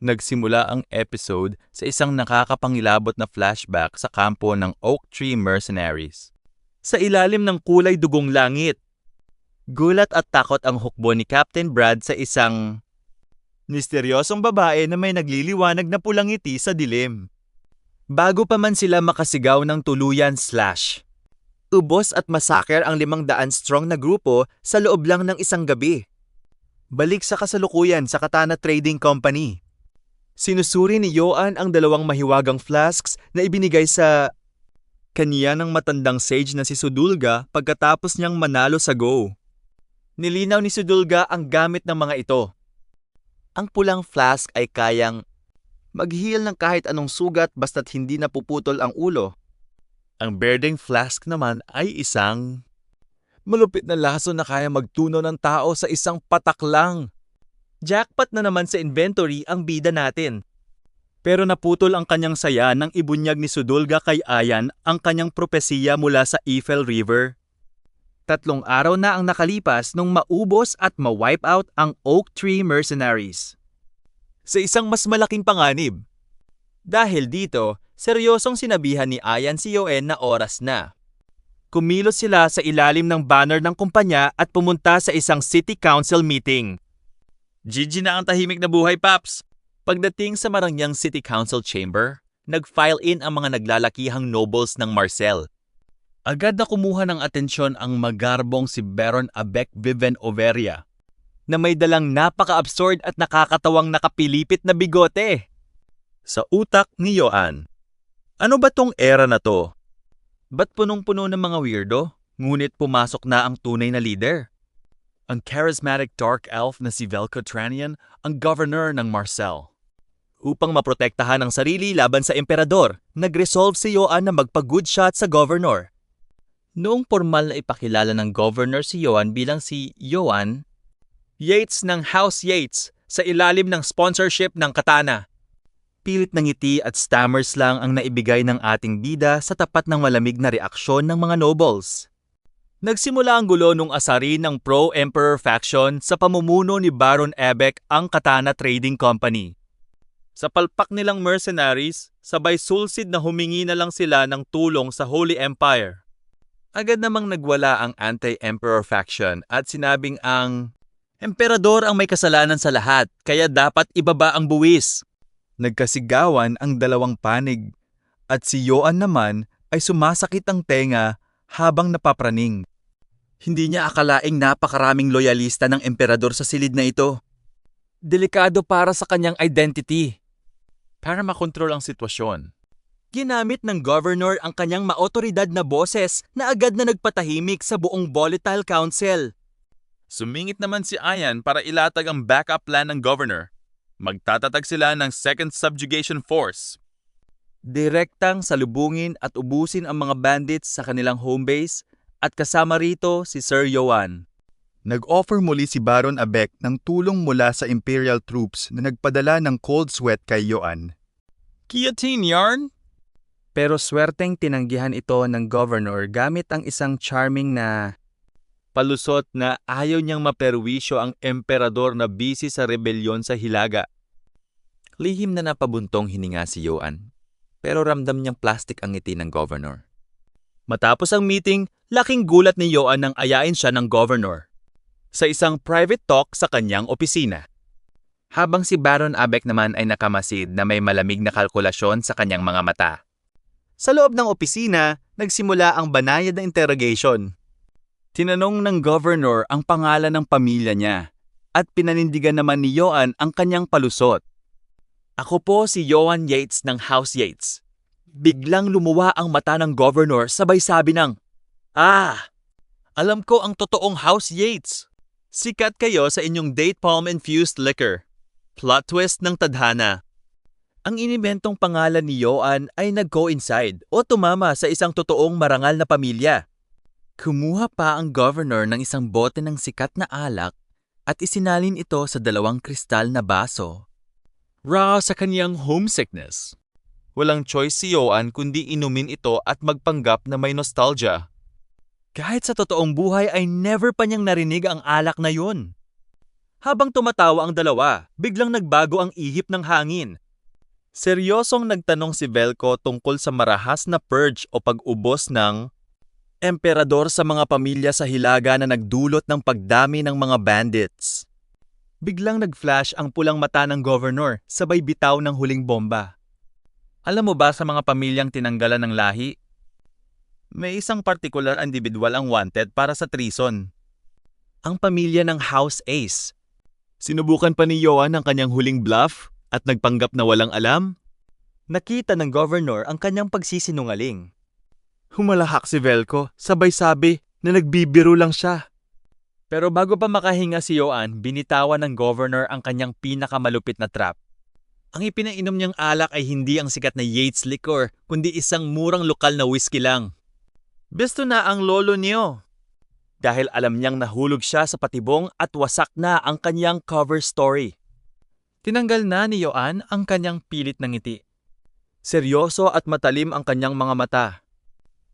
Nagsimula ang episode sa isang nakakapangilabot na flashback sa kampo ng Oak Tree Mercenaries. Sa ilalim ng kulay dugong langit, gulat at takot ang hukbo ni Captain Brad sa isang misteryosong babae na may nagliliwanag na pulang ngiti sa dilim. Bago pa man sila makasigaw ng tuluyan / ubos at masaker ang 500 strong na grupo sa loob lang ng isang gabi. Balik sa kasalukuyan sa Katana Trading Company. Sinusuri ni Yoan ang 2 mahiwagang flasks na ibinigay sa kaniya ng matandang sage na si Sudulga pagkatapos niyang manalo sa Go. Nilinaw ni Sudulga ang gamit ng mga ito. Ang pulang flask ay kayang mag-heal ng kahit anong sugat basta't hindi napuputol ang ulo. Ang berdeng flask naman ay isang malupit na laso na kaya magtunaw ng tao sa isang patak lang. Jackpot na naman sa inventory ang bida natin. Pero naputol ang kanyang saya nang ibunyag ni Sudulga kay Ayan ang kanyang propesiya mula sa Eiffel River. 3 araw na ang nakalipas nung maubos at ma-wipe out ang Oak Tree Mercenaries. Sa isang mas malaking panganib. Dahil dito, seryosong sinabihan ni Ayan si Yoen na oras na. Kumilos sila sa ilalim ng banner ng kumpanya at pumunta sa isang city council meeting. GG na ang tahimik na buhay, Paps! Pagdating sa Marangyang City Council Chamber, nag-file in ang mga naglalakihang nobles ng Marcel. Agad na kumuha ng atensyon ang magarbong si Baron Abek Viven Overia, na may dalang napaka-absurd at nakakatawang nakapilipit na bigote. Sa utak ni Yoan, ano ba tong era na to? Ba't punong-puno ng mga weirdo, ngunit pumasok na ang tunay na leader? Ang charismatic dark elf na si Velko Tranian ang governor ng Marcel. Upang maprotektahan ang sarili laban sa emperador, nag-resolve si Yoan na magpa-good shot sa governor. Noong formal na ipakilala ng governor si Yoan bilang si Yoan Yates ng House Yates sa ilalim ng sponsorship ng Katana. Pilit ng ngiti at stammers lang ang naibigay ng ating bida sa tapat ng malamig na reaksyon ng mga nobles. Nagsimula ang gulo nung asarin ng pro-emperor faction sa pamumuno ni Baron Abek ang Katana Trading Company. Sa palpak nilang mercenaries, sabay sulsid na humingi na lang sila ng tulong sa Holy Empire. Agad namang nagwala ang anti-emperor faction at sinabing ang emperador ang may kasalanan sa lahat, kaya dapat ibaba ang buwis. Nagkasigawan ang 2 panig at si Yoan naman ay sumasakit ang tenga habang napapraning. Hindi niya akalaing napakaraming loyalista ng emperador sa silid na ito. Delikado para sa kanyang identity. Para makontrol ang sitwasyon, ginamit ng governor ang kanyang maotoridad na boses na agad na nagpatahimik sa buong volatile council. Sumingit naman si Ayan para ilatag ang backup plan ng governor. Magtatatag sila ng Second Subjugation Force. Direktang salubungin at ubusin ang mga bandits sa kanilang home base at kasama rito si Sir Yoan. Nag-offer muli si Baron Abek ng tulong mula sa Imperial troops na nagpadala ng cold sweat kay Yoan. Guillotine yarn? Pero swerteng tinanggihan ito ng governor gamit ang isang charming na palusot na ayaw niyang maperwisyo ang emperador na busy sa rebelyon sa Hilaga. Lihim na napabuntong hininga si Yoan, pero ramdam niyang plastic ang ngiti ng governor. Matapos ang meeting, laking gulat ni Yoan nang ayain siya ng governor sa isang private talk sa kanyang opisina. Habang si Baron Abek naman ay nakamasid na may malamig na kalkulasyon sa kanyang mga mata. Sa loob ng opisina, nagsimula ang banayad na interrogation. Tinanong ng governor ang pangalan ng pamilya niya at pinanindigan naman ni Yoan ang kanyang palusot. Ako po si Yoan Yates ng House Yates. Biglang lumuwa ang mata ng governor sabay sabi ng, alam ko ang totoong House Yates. Sikat kayo sa inyong date palm-infused liquor. Plot twist ng tadhana. Ang inimbentong pangalan ni Yoan ay nag-coincide o tumama sa isang totoong marangal na pamilya. Kumuha pa ang governor ng isang bote ng sikat na alak at isinalin ito sa 2 kristal na baso. Raw sa kaniyang homesickness. Walang choice si Yoan kundi inumin ito at magpanggap na may nostalgia. Kahit sa totoong buhay ay never pa niyang narinig ang alak na yun. Habang tumatawa ang dalawa, biglang nagbago ang ihip ng hangin. Seryosong nagtanong si Velko tungkol sa marahas na purge o pag-ubos ng emperador sa mga pamilya sa Hilaga na nagdulot ng pagdami ng mga bandits. Biglang nag-flash ang pulang mata ng governor, sabay bitaw ng huling bomba. Alam mo ba sa mga pamilyang tinanggalan ng lahi? May isang partikular individual ang wanted para sa treason. Ang pamilya ng House Ace. Sinubukan pa ni Joan ang kanyang huling bluff at nagpanggap na walang alam. Nakita ng governor ang kanyang pagsisinungaling. Humalahak si Velko, sabay sabi na nagbibiro lang siya. Pero bago pa makahinga si Joan, binitawan ng governor ang kanyang pinakamalupit na trap. Ang ipinainom niyang alak ay hindi ang sikat na Yates liquor, kundi isang murang lokal na whiskey lang. Besto na ang lolo niyo. Dahil alam niyang nahulog siya sa patibong at wasak na ang kanyang cover story. Tinanggal na ni Joan ang kanyang pilit na ngiti. Seryoso at matalim ang kanyang mga mata.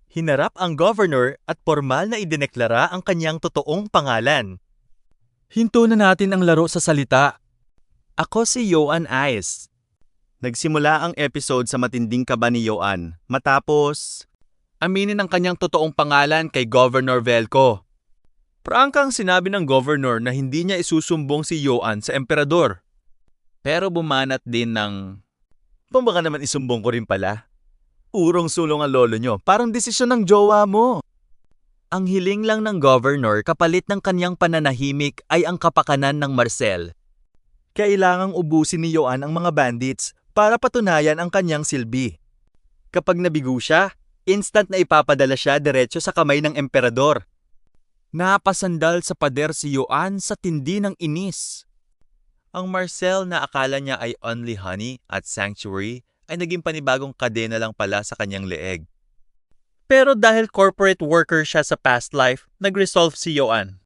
Hinarap ang governor at formal na idineklara ang kanyang totoong pangalan. Hinto na natin ang laro sa salita. Ako si Joan Ice. Nagsimula ang episode sa matinding kaba ni Joan matapos aminin ang kanyang totoong pangalan kay Governor Velko. Prangkang sinabi ng governor na hindi niya isusumbong si Joan sa emperador. Pero bumanat din ng, baka naman isumbong ko rin pala. Urong-sulong ang lolo nyo, parang desisyon ng jowa mo. Ang hiling lang ng governor kapalit ng kanyang pananahimik ay ang kapakanan ng Marcel. Kailangang ubusin ni Joan ang mga bandits para patunayan ang kanyang silbi. Kapag nabigo siya, instant na ipapadala siya diretso sa kamay ng emperador. Napasandal sa pader si Joan sa tindi ng inis. Ang Marcel na akala niya ay only honey at sanctuary ay naging panibagong kadena lang pala sa kanyang leeg. Pero dahil corporate worker siya sa past life, nag-resolve si Joan.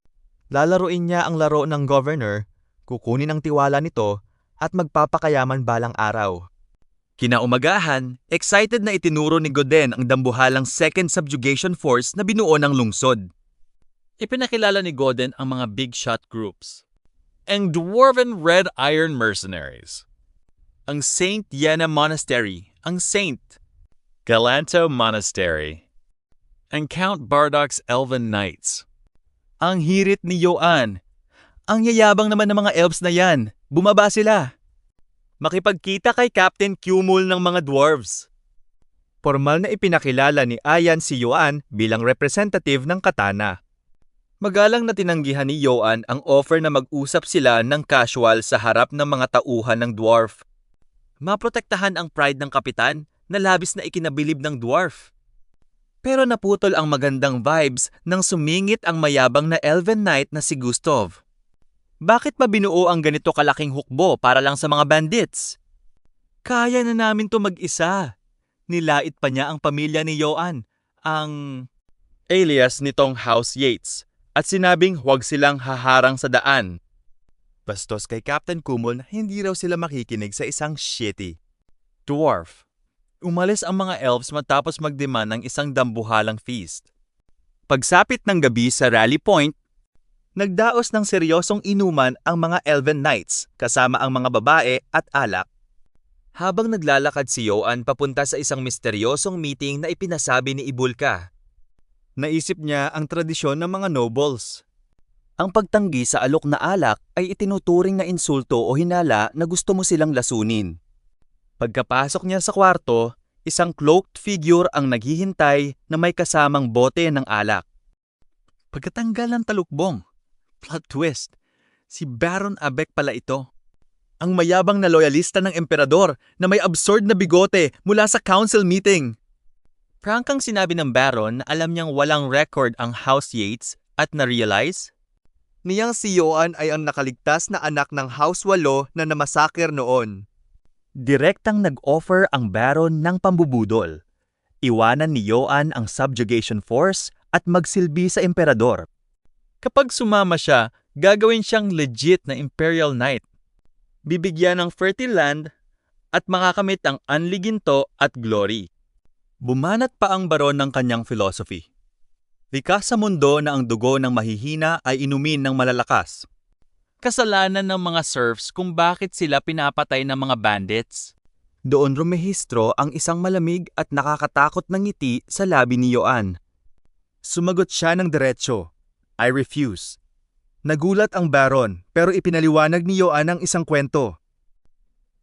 Lalaruin niya ang laro ng governor, kukunin ang tiwala nito at magpapakayaman balang araw. Kinaumagahan, excited na itinuro ni Godin ang dambuhalang Second Subjugation Force na binuo ng lungsod. Ipinakilala ni Godin ang mga big shot groups. Ang Dwarven Red Iron Mercenaries. Ang Saint Yena Monastery. Ang Saint Galanto Monastery. Ang Count Bardoc's Elven Knights. Ang hirit ni Joan. Ang yayabang naman ng mga elves na yan. Bumaba sila. Makipagkita kay Captain Cumul ng mga dwarves. Formal na ipinakilala ni Ayan si Joan bilang representative ng Katana. Magalang na tinanggihan ni Joan ang offer na mag-usap sila ng casual sa harap ng mga tauhan ng dwarf. Maprotektahan ang pride ng kapitan na labis na ikinabilib ng dwarf. Pero naputol ang magandang vibes nang sumingit ang mayabang na Elven Knight na si Gustav. Bakit ba binuo ang ganito kalaking hukbo para lang sa mga bandits? Kaya na namin to mag-isa. Nilait pa niya ang pamilya ni Joan, ang alias nitong House Yates, at sinabing huwag silang haharang sa daan. Bastos kay Captain Cumul na hindi raw sila makikinig sa isang shitty dwarf. Umalis ang mga elves matapos magdemand ng isang dambuhalang feast. Pagsapit ng gabi sa Rally Point, nagdaos ng seryosong inuman ang mga Elven Knights kasama ang mga babae at alak. Habang naglalakad si Joan papunta sa isang misteryosong meeting na ipinasabi ni Ibulka, naisip niya ang tradisyon ng mga nobles. Ang pagtanggi sa alok na alak ay itinuturing na insulto o hinala na gusto mo silang lasunin. Pagkapasok niya sa kwarto, isang cloaked figure ang naghihintay na may kasamang bote ng alak. Pagkatanggal ng talukbong, plot twist, si Baron Abek pala ito. Ang mayabang na loyalista ng emperador na may absurd na bigote mula sa council meeting. Prangkang sinabi ng Baron na alam niyang walang record ang House Yates at na-realize niyang si Joan ay ang nakaligtas na anak ng House Walo na namasaker noon. Direktang nag-offer ang Baron ng pambubudol. Iwanan ni Joan ang subjugation force at magsilbi sa emperador. Kapag sumama siya, gagawin siyang legit na Imperial Knight. Bibigyan ng fertile land at makakamit ang anliginto at glory. Bumanat pa ang baron ng kanyang philosophy. Likas sa mundo na ang dugo ng mahihina ay inumin ng malalakas. Kasalanan ng mga serfs kung bakit sila pinapatay ng mga bandits. Doon rumehistro ang isang malamig at nakakatakot na ngiti sa labi ni Yoan. Sumagot siya ng diretsyo, I refuse. Nagulat ang Baron pero ipinaliwanag ni Yoan ang isang kwento.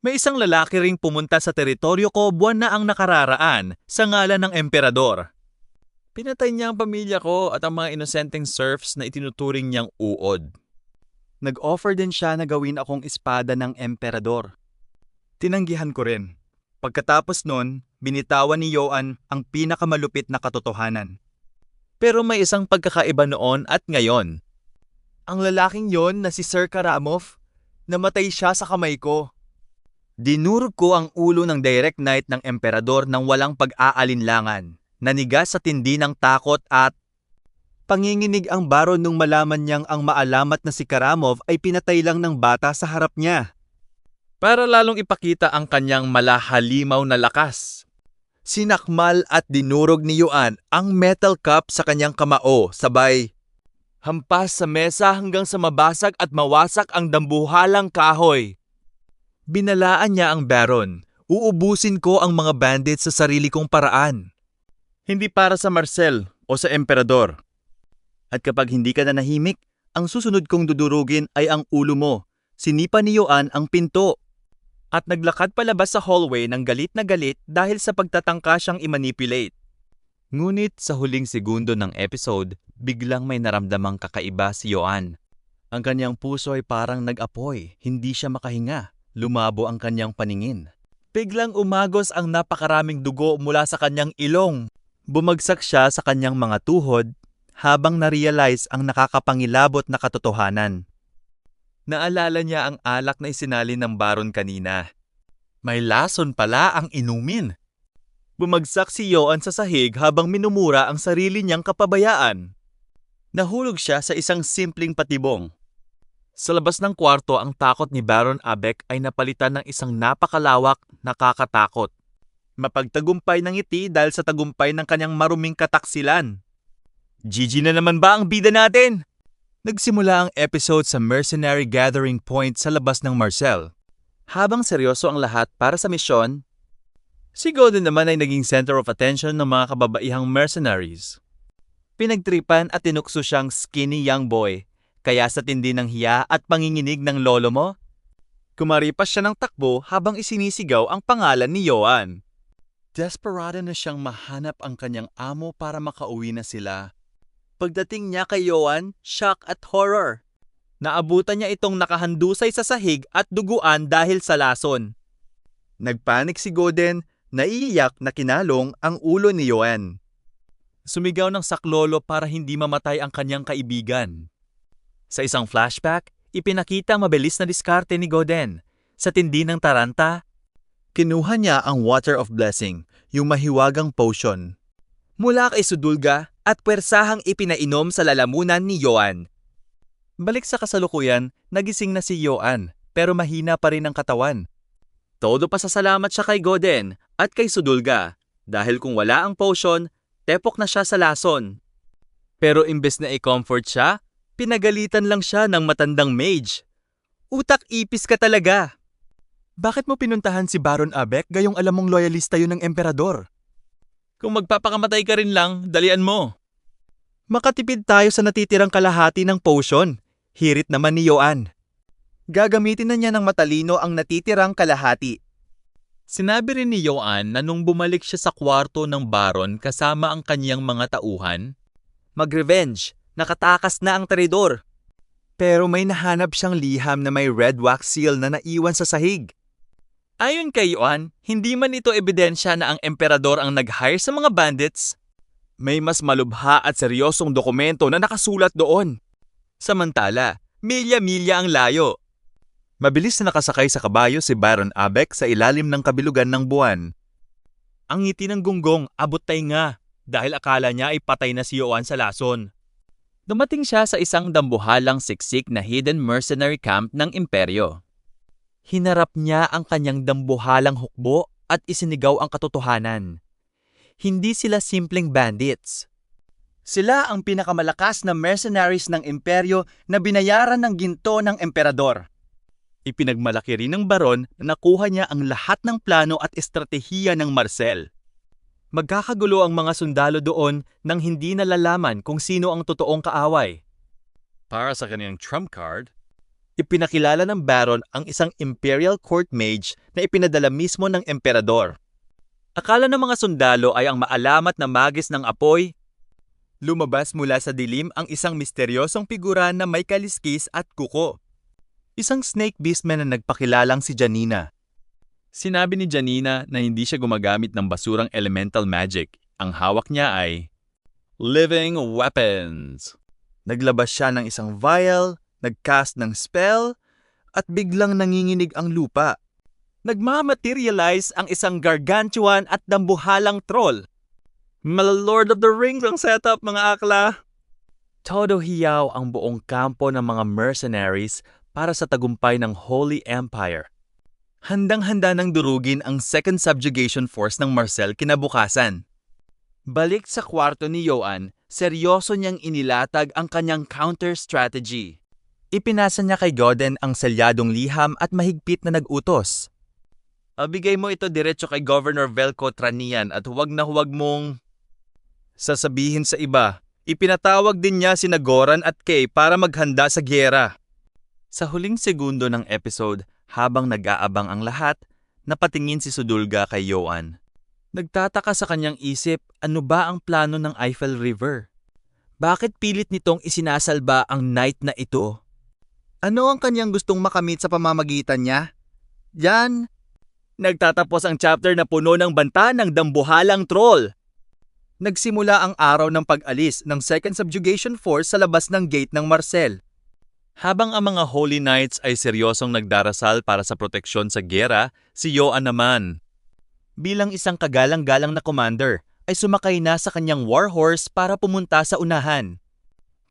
May isang lalaki ring pumunta sa teritoryo ko buwan na ang nakararaan sa ngalan ng emperador. Pinatay niya ang pamilya ko at ang mga inosenteng serfs na itinuturing niyang uod. Nag-offer din siya na gawin akong espada ng emperador. Tinanggihan ko rin. Pagkatapos nun, binitawan ni Yoan ang pinakamalupit na katotohanan. Pero may isang pagkakaiba noon at ngayon. Ang lalaking yon na si Sir Karamov, namatay siya sa kamay ko. Dinurog ko ang ulo ng direct knight ng emperador nang walang pag-aalinlangan. Nanigas sa tindi ng takot at panginginig ang Baron nung malaman niyang ang maalamat na si Karamov ay pinatay lang ng bata sa harap niya. Para lalong ipakita ang kanyang malahalimaw na lakas, sinakmal at dinurog ni Yoan ang metal cup sa kanyang kamao sabay hampas sa mesa hanggang sa mabasag at mawasak ang dambuhalang kahoy. Binalaan niya ang Baron, uubusin ko ang mga bandits sa sarili kong paraan. Hindi para sa Marcel o sa emperador. At kapag hindi ka na nahimik, ang susunod kong dudurugin ay ang ulo mo. Sinipa ni Yoan ang pinto. At naglakad palabas sa hallway ng galit na galit dahil sa pagtatangka siyang i-manipulate. Ngunit sa huling segundo ng episode, biglang may naramdamang kakaiba si Yoan. Ang kanyang puso ay parang nag-apoy, hindi siya makahinga. Lumabo ang kanyang paningin. Biglang umagos ang napakaraming dugo mula sa kanyang ilong. Bumagsak siya sa kanyang mga tuhod habang na-realize ang nakakapangilabot na katotohanan. Naalala niya ang alak na isinalin ng Baron kanina. May lason pala ang inumin. Bumagsak si Yoan sa sahig habang minumura ang sarili niyang kapabayaan. Nahulog siya sa isang simpleng patibong. Sa labas ng kwarto, ang takot ni Baron Abek ay napalitan ng isang napakalawak, nakakatakot. Mapagtagumpay ng ngiti dahil sa tagumpay ng kanyang maruming kataksilan. GG na naman ba ang bida natin? Nagsimula ang episode sa Mercenary Gathering Point sa labas ng Marcel. Habang seryoso ang lahat para sa misyon, si Golden naman ay naging center of attention ng mga kababaihang mercenaries. Pinagtripan at tinukso siyang skinny young boy. Kaya sa tindi ng hiya at panginginig ng lolo mo, kumaripas siya ng takbo habang isinisigaw ang pangalan ni Yoan. Desperado na siyang mahanap ang kanyang amo para makauwi na sila. Pagdating niya kay Yoan, shock at horror. Naabutan niya itong nakahandusay sa sahig at duguan dahil sa lason. Nagpanik si Golden, naiiyak na kinalong ang ulo ni Yoan. Sumigaw ng saklolo para hindi mamatay ang kanyang kaibigan. Sa isang flashback, ipinakita ang mabilis na diskarte ni Golden. Sa tindi ng taranta, kinuha niya ang Water of Blessing, yung mahiwagang potion, mula kay Sudulga at pwersahang ipinainom sa lalamunan ni Yoan. Balik sa kasalukuyan, nagising na si Yoan pero mahina pa rin ang katawan. Todo pasasalamat siya kay Golden at kay Sudulga dahil kung wala ang potion, tepok na siya sa lason. Pero imbes na i-comfort siya, pinagalitan lang siya ng matandang mage. Utak ipis ka talaga. Bakit mo pinuntahan si Baron Abek gayong alam mong loyalista yun ng emperador? Kung magpapakamatay ka rin lang, dalian mo. Makatipid tayo sa natitirang kalahati ng potion. Hirit naman ni Yoan. Gagamitin na niya ng matalino ang natitirang kalahati. Sinabi rin ni Yoan na nung bumalik siya sa kwarto ng Baron kasama ang kanyang mga tauhan, mag-revenge. Nakatakas na ang traidor. Pero may nahanap siyang liham na may red wax seal na naiwan sa sahig. Ayon kay Yoan, hindi man ito ebidensya na ang emperador ang nag-hire sa mga bandits. May mas malubha at seryosong dokumento na nakasulat doon. Samantala, milya-milya ang layo. Mabilis na nakasakay sa kabayo si Baron Abek sa ilalim ng kabilugan ng buwan. Ang ngiti ng gunggong abot tainga dahil akala niya ay patay na si Yoan sa lason. Dumating siya sa isang dambuhalang siksik na hidden mercenary camp ng imperyo. Hinarap niya ang kanyang dambuhalang hukbo at isinigaw ang katotohanan. Hindi sila simpleng bandits. Sila ang pinakamalakas na mercenaries ng imperyo na binayaran ng ginto ng emperador. Ipinagmalaki rin ng baron na nakuha niya ang lahat ng plano at estratehiya ng Marcel. Magkakagulo ang mga sundalo doon nang hindi nalalaman kung sino ang totoong kaaway. Para sa kanyang trump card, ipinakilala ng baron ang isang imperial court mage na ipinadala mismo ng emperador. Akala ng mga sundalo ay ang maalamat na magis ng apoy. Lumabas mula sa dilim ang isang misteryosong figura na may kaliskis at kuko. Isang snake beastman na nagpakilalang si Janina. Sinabi ni Janina na hindi siya gumagamit ng basurang elemental magic. Ang hawak niya ay living weapons. Naglabas siya ng isang vial, nagcast ng spell, at biglang nanginginig ang lupa. Nagmamaterialize ang isang gargantuan at dambuhalang troll. Lord of the Rings ang setup, mga akla. Todo hiyaw ang buong kampo ng mga mercenaries para sa tagumpay ng Holy Empire. Handang-handa nang durugin ang Second Subjugation Force ng Marcel kinabukasan. Balik sa kwarto ni Joan, seryoso niyang inilatag ang kanyang counter-strategy. Ipinasa niya kay Godin ang selyadong liham at mahigpit na nag-utos. Bigay mo ito diretso kay Governor Velko Tranian at huwag na huwag mong sasabihin sa iba. Ipinatawag din niya sina Goran at Kay para maghanda sa gyera. Sa huling segundo ng episode, habang nag-aabang ang lahat, napatingin si Sudulga kay Joan. Nagtataka sa kanyang isip, ano ba ang plano ng Eiffel River? Bakit pilit nitong isinasalba ang knight na ito? Ano ang kanyang gustong makamit sa pamamagitan niya? Yan! Nagtatapos ang chapter na puno ng banta ng dambuhalang troll. Nagsimula ang araw ng pag-alis ng Second Subjugation Force sa labas ng gate ng Marcel. Habang ang mga Holy Knights ay seryosong nagdarasal para sa proteksyon sa gyera, si Joan naman, bilang isang kagalang-galang na commander, ay sumakay na sa kanyang warhorse para pumunta sa unahan.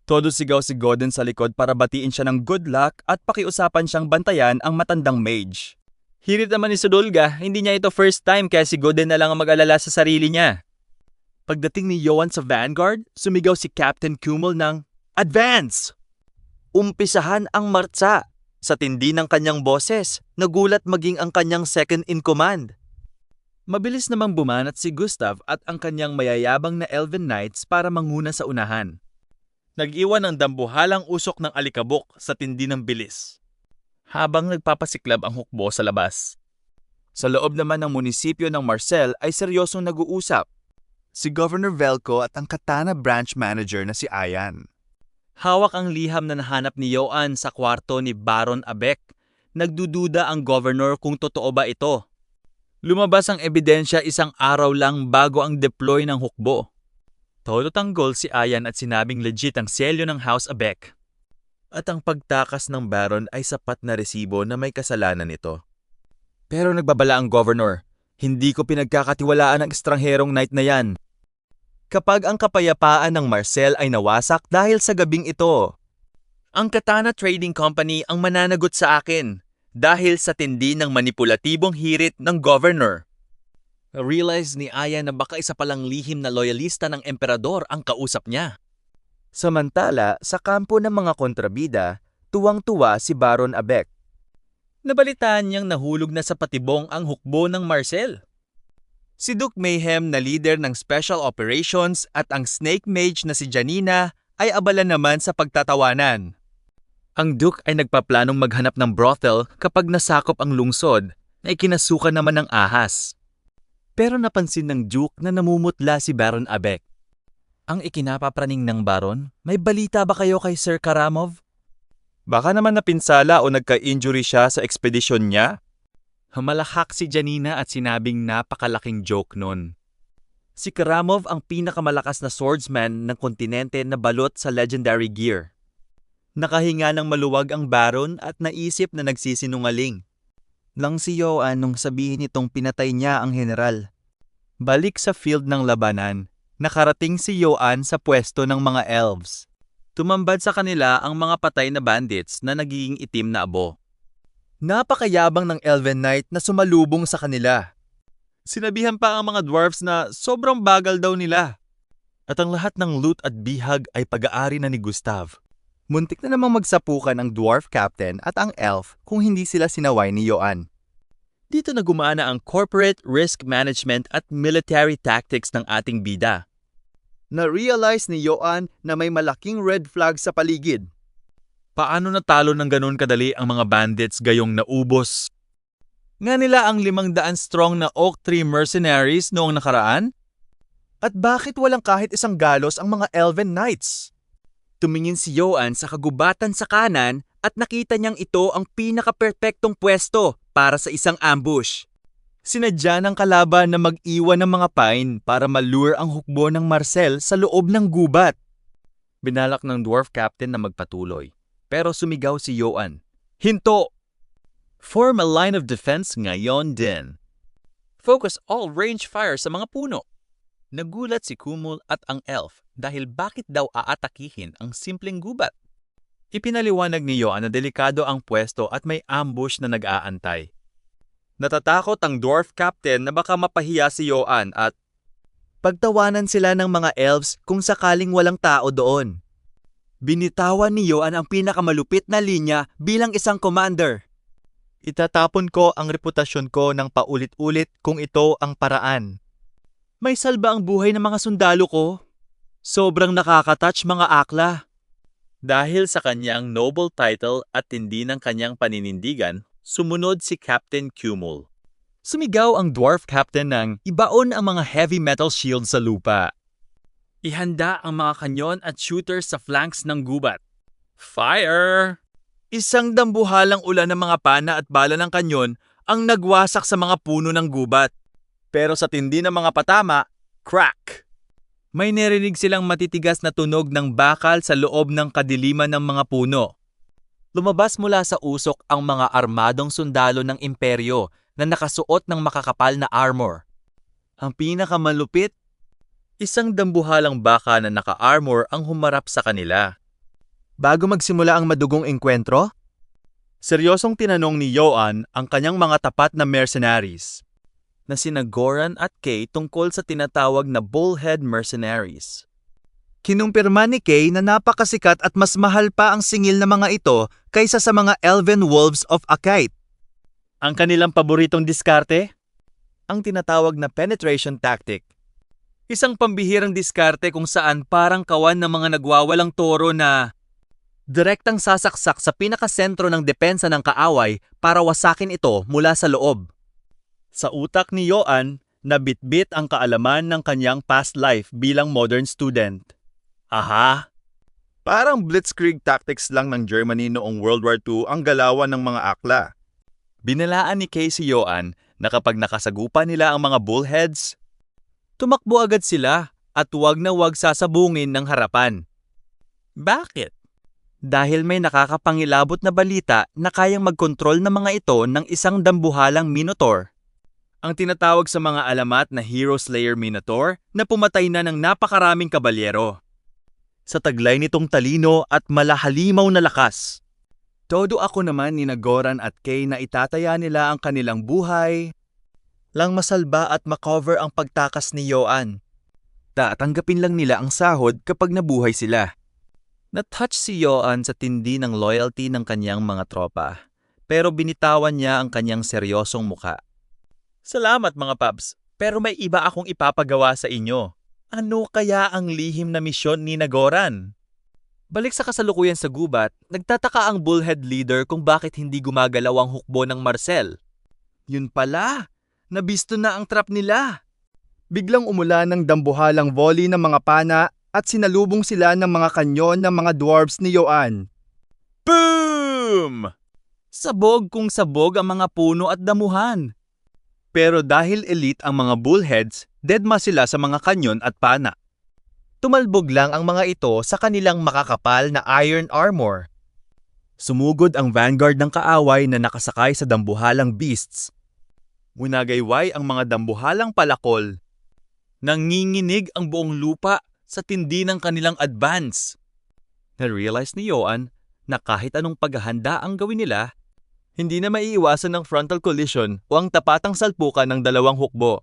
Todo sigaw si Godin sa likod para batiin siya ng good luck at pakiusapan siyang bantayan ang matandang mage. Hirit naman ni Sudulga, hindi niya ito first time kaya si Godin na lang ang mag-alala sa sarili niya. Pagdating ni Joan sa vanguard, sumigaw si Captain Kummel ng "Advance!" Umpisahan ang martsa. Sa tindi ng kanyang boses, nagulat maging ang kanyang second in command. Mabilis namang bumanat si Gustav at ang kanyang mayayabang na Elven Knights para manguna sa unahan. Nag-iwan ng dambuhalang usok ng alikabok sa tindi ng bilis, habang nagpapasiklab ang hukbo sa labas. Sa loob naman ng munisipyo ng Marcel ay seryosong nag-uusap si Governor Velko at ang Katana branch manager na si Ayan. Hawak ang liham na nahanap ni Joan sa kwarto ni Baron Abek. Nagdududa ang governor kung totoo ba ito. Lumabas ang ebidensya isang araw lang bago ang deploy ng hukbo. Todo tanggol si Ayan at sinabing legit ang selyo ng House Abek. At ang pagtakas ng Baron ay sapat na resibo na may kasalanan ito. Pero nagbabala ang governor, hindi ko pinagkakatiwalaan ang estrangherong knight na yan. Kapag ang kapayapaan ng Marcel ay nawasak dahil sa gabing ito, ang Katana Trading Company ang mananagot sa akin dahil sa tindi ng manipulatibong hirit ng governor. Realize ni Aya na baka isa palang lihim na loyalista ng emperador ang kausap niya. Samantala, sa kampo ng mga kontrabida, tuwang-tuwa si Baron Abek. Nabalitaan niyang nahulog na sa patibong ang hukbo ng Marcel. Si Duke Mayhem na leader ng Special Operations at ang Snake Mage na si Janina ay abala naman sa pagtatawanan. Ang Duke ay nagpaplanong maghanap ng brothel kapag nasakop ang lungsod na ikinasukan naman ng ahas. Pero napansin ng Duke na namumutla si Baron Abek. Ang ikinapapraning ng Baron, may balita ba kayo kay Sir Karamov? Baka naman napinsala o nagka-injury siya sa ekspedisyon niya? Humalahak si Janina at sinabing napakalaking joke nun. Si Karamov ang pinakamalakas na swordsman ng kontinente na balot sa legendary gear. Nakahinga ng maluwag ang Baron at naisip na nagsisinungaling. Lang si Joan nung sabihin nitong pinatay niya ang general. Balik sa field ng labanan, nakarating si Joan sa pwesto ng mga elves. Tumambad sa kanila ang mga patay na bandits na nagiging itim na abo. Napakayabang ng Elven Knight na sumalubong sa kanila. Sinabihan pa ang mga dwarfs na sobrang bagal daw nila. At ang lahat ng loot at bihag ay pag-aari na ni Gustav. Muntik na namang magsapukan ang dwarf captain at ang elf kung hindi sila sinaway ni Joan. Dito na gumana ang corporate risk management at military tactics ng ating bida. Na-realize ni Joan na may malaking red flag sa paligid. Paano natalo ng ganun kadali ang mga bandits gayong naubos? Nga nila ang 500 strong na Oak Tree mercenaries noong nakaraan? At bakit walang kahit isang galos ang mga Elven Knights? Tumingin si Joan sa kagubatan sa kanan at nakita niyang ito ang pinaka-perpektong pwesto para sa isang ambush. Sinadya ng kalaban na mag-iwan ng mga pine para malure ang hukbo ng Marcel sa loob ng gubat. Binalak ng dwarf captain na magpatuloy, pero sumigaw si Joan. Hinto! Form a line of defense ngayon din. Focus all range fire sa mga puno. Nagulat si Kumul at ang elf dahil bakit daw aatakihin ang simpleng gubat. Ipinaliwanag ni Joan na delikado ang pwesto at may ambush na nag-aantay. Natatakot ang dwarf captain na baka mapahiya si Joan at pagtawanan sila ng mga elves kung sakaling walang tao doon. Binitawan ni Joan ang pinakamalupit na linya bilang isang commander. Itatapon ko ang reputasyon ko ng paulit-ulit kung ito ang paraan. May salba ang buhay ng mga sundalo ko. Sobrang nakakatouch mga akla. Dahil sa kanyang noble title at tindi ng kanyang paninindigan, sumunod si Captain Kumul. Sumigaw ang dwarf captain ng ibaon ang mga heavy metal shield sa lupa. Ihanda ang mga kanyon at shooters sa flanks ng gubat. Fire! Isang dambuhalang ulan ng mga pana at bala ng kanyon ang nagwasak sa mga puno ng gubat. Pero sa tindi ng mga patama, crack! May narinig silang matitigas na tunog ng bakal sa loob ng kadiliman ng mga puno. Lumabas mula sa usok ang mga armadong sundalo ng imperyo na nakasuot ng makakapal na armor. Ang pinakamalupit, isang dambuhalang baka na naka-armor ang humarap sa kanila. Bago magsimula ang madugong engkwentro, seryosong tinanong ni Joan ang kanyang mga tapat na mercenaries na sina Goran at Kay tungkol sa tinatawag na Bullhead Mercenaries. Kinumpirma ni Kay na napakasikat at mas mahal pa ang singil na mga ito kaysa sa mga Elven Wolves of Akite. Ang kanilang paboritong diskarte? Ang tinatawag na penetration tactic. Isang pambihirang diskarte kung saan parang kawan ng mga nagwawalang toro na direktang sasaksak sa pinakasentro ng depensa ng kaaway para wasakin ito mula sa loob. Sa utak ni Joan, nabitbit ang kaalaman ng kanyang past life bilang modern student. Aha! Parang blitzkrieg tactics lang ng Germany noong World War II ang galawan ng mga akla. Binalaan ni Kay si Joan na kapag nakasagupa nila ang mga bullheads, tumakbo agad sila at wag na wag sasabungin ng harapan. Bakit? Dahil may nakakapangilabot na balita na kayang magkontrol ng mga ito ng isang dambuhalang Minotaur. Ang tinatawag sa mga alamat na Hero Slayer Minotaur na pumatay na ng napakaraming kabalyero. Sa taglay nitong talino at malahalimaw na lakas. Todo ako naman ni Goran at Kay na itataya nila ang kanilang buhay lang masalba at makover ang pagtakas ni Joan. Tatanggapin lang nila ang sahod kapag nabuhay sila. Na-touch si Joan sa tindi ng loyalty ng kanyang mga tropa, pero binitawan niya ang kanyang seryosong muka. Salamat mga paps, pero may iba akong ipapagawa sa inyo. Ano kaya ang lihim na misyon ni Goran? Balik sa kasalukuyan sa gubat, nagtataka ang bullhead leader kung bakit hindi gumagalaw ang hukbo ng Marcel. Yun pala, nabisto na ang trap nila. Biglang umulan ng dambuhalang volley ng mga pana at sinalubong sila ng mga kanyon ng mga dwarves ni Joan. Boom! Sabog kung sabog ang mga puno at damuhan. Pero dahil elite ang mga bullheads, deadma sila sa mga kanyon at pana. Tumalbog lang ang mga ito sa kanilang makakapal na iron armor. Sumugod ang vanguard ng kaaway na nakasakay sa dambuhalang beasts. Munagayway ang mga dambuhalang palakol. Nanginginig ang buong lupa sa tindi ng kanilang advance. Na-realize ni Joan na kahit anong paghahanda ang gawin nila, hindi na maiiwasan ng frontal collision o ang tapatang salpukan ng dalawang hukbo.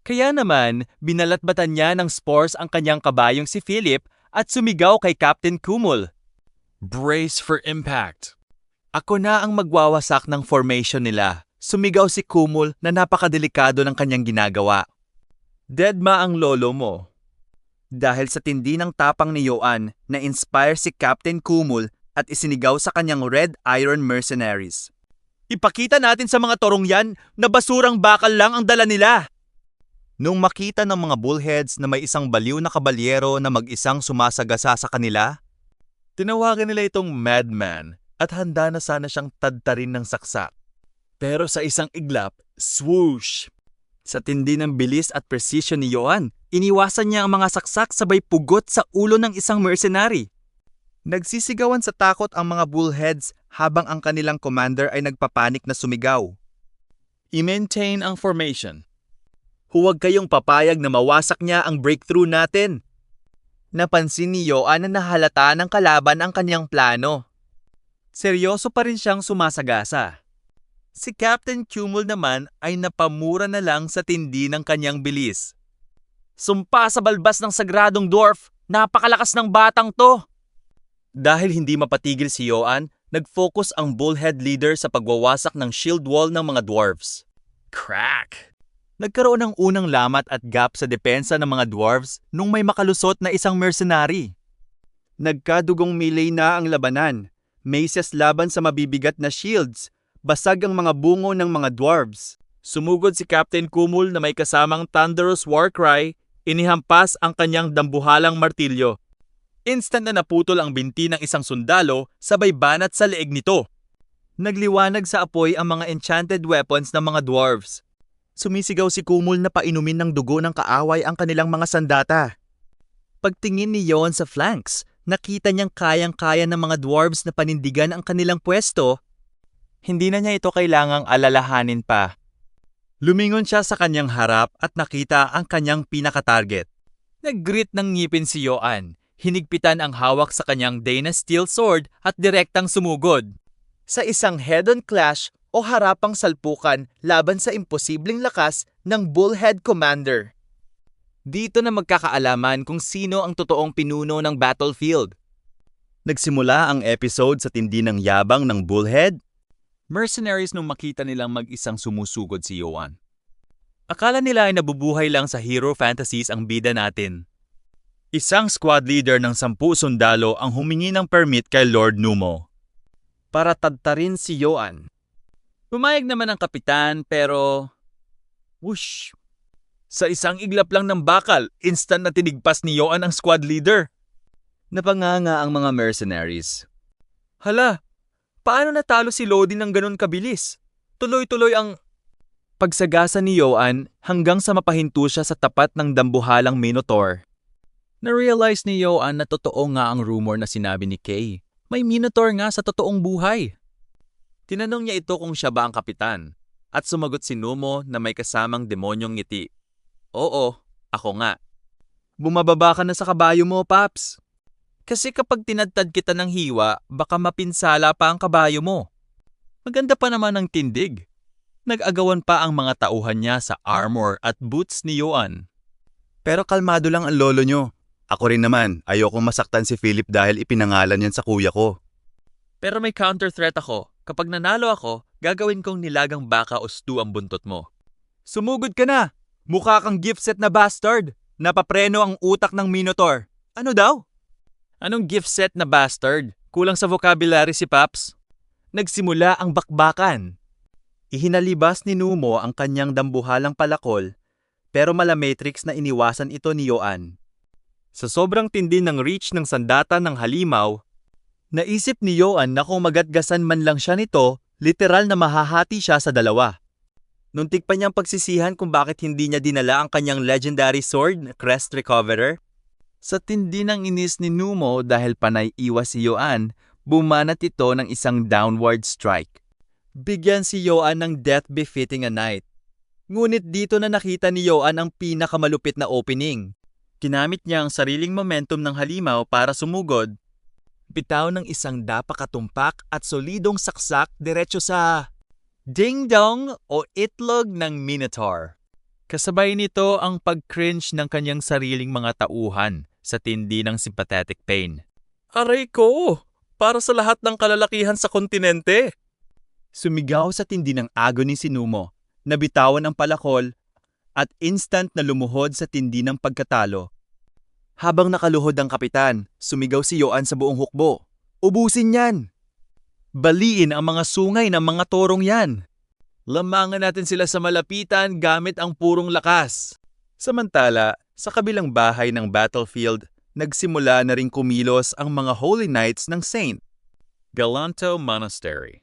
Kaya naman, binalatbatan niya ng spores ang kanyang kabayong si Philip at sumigaw kay Captain Kumul. Brace for impact. Ako na ang magwawasak ng formation nila. Sumigaw si Kumul na napakadelikado ng kanyang ginagawa. Deadma ang lolo mo. Dahil sa tindi ng tapang ni Yoan, na-inspire si Captain Kumul at isinigaw sa kanyang Red Iron Mercenaries. Ipakita natin sa mga torong yan na basurang bakal lang ang dala nila. Nung makita ng mga bullheads na may isang baliw na kabalyero na mag-isang sumasagasa sa kanila, tinawagan nila itong madman at handa na sana siyang tadtarin ng saksak. Pero sa isang iglap, swoosh! Sa tindi ng bilis at precision ni Yoan, iniwasan niya ang mga saksak sabay pugot sa ulo ng isang mercenary. Nagsisigawan sa takot ang mga bullheads habang ang kanilang commander ay nagpapanik na sumigaw. I-maintain ang formation. Huwag kayong papayag na mawasak niya ang breakthrough natin. Napansin ni Yoan na nahalata ng kalaban ang kanyang plano. Seryoso pa rin siyang sumasagasa. Si Captain Kumul naman ay napamura na lang sa tindi ng kanyang bilis. Sumpa sa balbas ng sagradong dwarf! Napakalakas ng batang to! Dahil hindi mapatigil si Yoan, nag-focus ang bullhead leader sa pagwawasak ng shield wall ng mga dwarves. Crack! Nagkaroon ng unang lamat at gap sa depensa ng mga dwarves nung may makalusot na isang mercenary. Nagkadugong melee na ang labanan. Maces laban sa mabibigat na shields. Basag ang mga bungo ng mga dwarves. Sumugod si Captain Kumul na may kasamang thunderous war cry, inihampas ang kanyang dambuhalang martilyo. Instant na naputol ang binti ng isang sundalo sabay banat sa leeg nito. Nagliwanag sa apoy ang mga enchanted weapons ng mga dwarves. Sumisigaw si Kumul na painumin ng dugo ng kaaway ang kanilang mga sandata. Pagtingin ni Yoan sa flanks, nakita niyang kayang-kaya ng mga dwarves na panindigan ang kanilang pwesto. Hindi na niya ito kailangang alalahanin pa. Lumingon siya sa kanyang harap at nakita ang kanyang pinaka-target. Nag-grit ng ngipin si Yoan, hinigpitan ang hawak sa kanyang Dana Steel Sword at direktang sumugod. Sa isang head-on clash o harapang salpukan laban sa imposibleng lakas ng Bullhead Commander. Dito na magkakaalaman kung sino ang totoong pinuno ng battlefield. Nagsimula ang episode sa tindi ng yabang ng Bullhead. Mercenaries nung makita nilang mag-isang sumusugod si Yoan. Akala nila ay nabubuhay lang sa hero fantasies ang bida natin. Isang squad leader ng 10 sundalo ang humingi ng permit kay Lord Numo para tadtarin si Yoan. Pumayag naman ang kapitan pero... whoosh! Sa isang iglap lang ng bakal, instant na tinigpas ni Yoan ang squad leader. Napanganga ang mga mercenaries. Hala, paano natalo si Lodi ng ganun kabilis? Tuloy-tuloy ang... Pagsagasa ni Yoan hanggang sa mapahinto siya sa tapat ng dambuhalang Minotaur. Na-realize ni Yoan na totoo nga ang rumor na sinabi ni Kay. May Minotaur nga sa totoong buhay. Tinanong niya ito kung siya ba ang kapitan at sumagot si Numo na may kasamang demonyong ngiti. Oo, ako nga. Bumababa ka na sa kabayo mo, Paps. Kasi kapag tinadtad kita ng hiwa, baka mapinsala pa ang kabayo mo. Maganda pa naman ang tindig. Nag-agawan pa ang mga tauhan niya sa armor at boots ni Yoan. Pero kalmado lang ang lolo nyo. Ako rin naman, ayokong masaktan si Philip dahil ipinangalan yan sa kuya ko. Pero may counter-threat ako. Kapag nanalo ako, gagawin kong nilagang baka o stew ang buntot mo. Sumugod ka na! Mukha kang gift set na bastard! Napapreno ang utak ng Minotaur. Ano daw? Anong gift set na bastard? Kulang sa vocabulary si Paps. Nagsimula ang bakbakan. Ihinalibas ni Numo ang kanyang dambuhalang palakol, pero malamatrix na iniwasan ito ni Yoan. Sa sobrang tindi ng reach ng sandata ng halimaw, naisip ni Yoan na kung magatgasan man lang siya nito, literal na mahahati siya sa dalawa. Nuntik pa niyang pagsisihan kung bakit hindi niya dinala ang kanyang legendary sword na Crest Recoverer. Sa tindi ng inis ni Numo dahil panay iwas si Yoan, bumanat ito ng isang downward strike. Bigyan si Yoan ng death befitting a knight. Ngunit dito na nakita ni Yoan ang pinakamalupit na opening. Kinamit niya ang sariling momentum ng halimaw para sumugod. Bitaw ng isang dapakatumpak at solidong saksak diretso sa ding-dong o itlog ng Minotaur. Kasabay nito ang pag-cringe ng kanyang sariling mga tauhan sa tindi ng sympathetic pain. Aray ko! Para sa lahat ng kalalakihan sa kontinente! Sumigaw sa tindi ng agony si Numo, nabitawan ang palakol at instant na lumuhod sa tindi ng pagkatalo. Habang nakaluhod ang kapitan, sumigaw si Yoan sa buong hukbo. Ubusin yan! Baliin ang mga sungay ng mga torong yan! Lamangan natin sila sa malapitan gamit ang purong lakas. Samantala, sa kabilang bahay ng battlefield, nagsimula na ring kumilos ang mga Holy Knights ng Saint Galanto Monastery.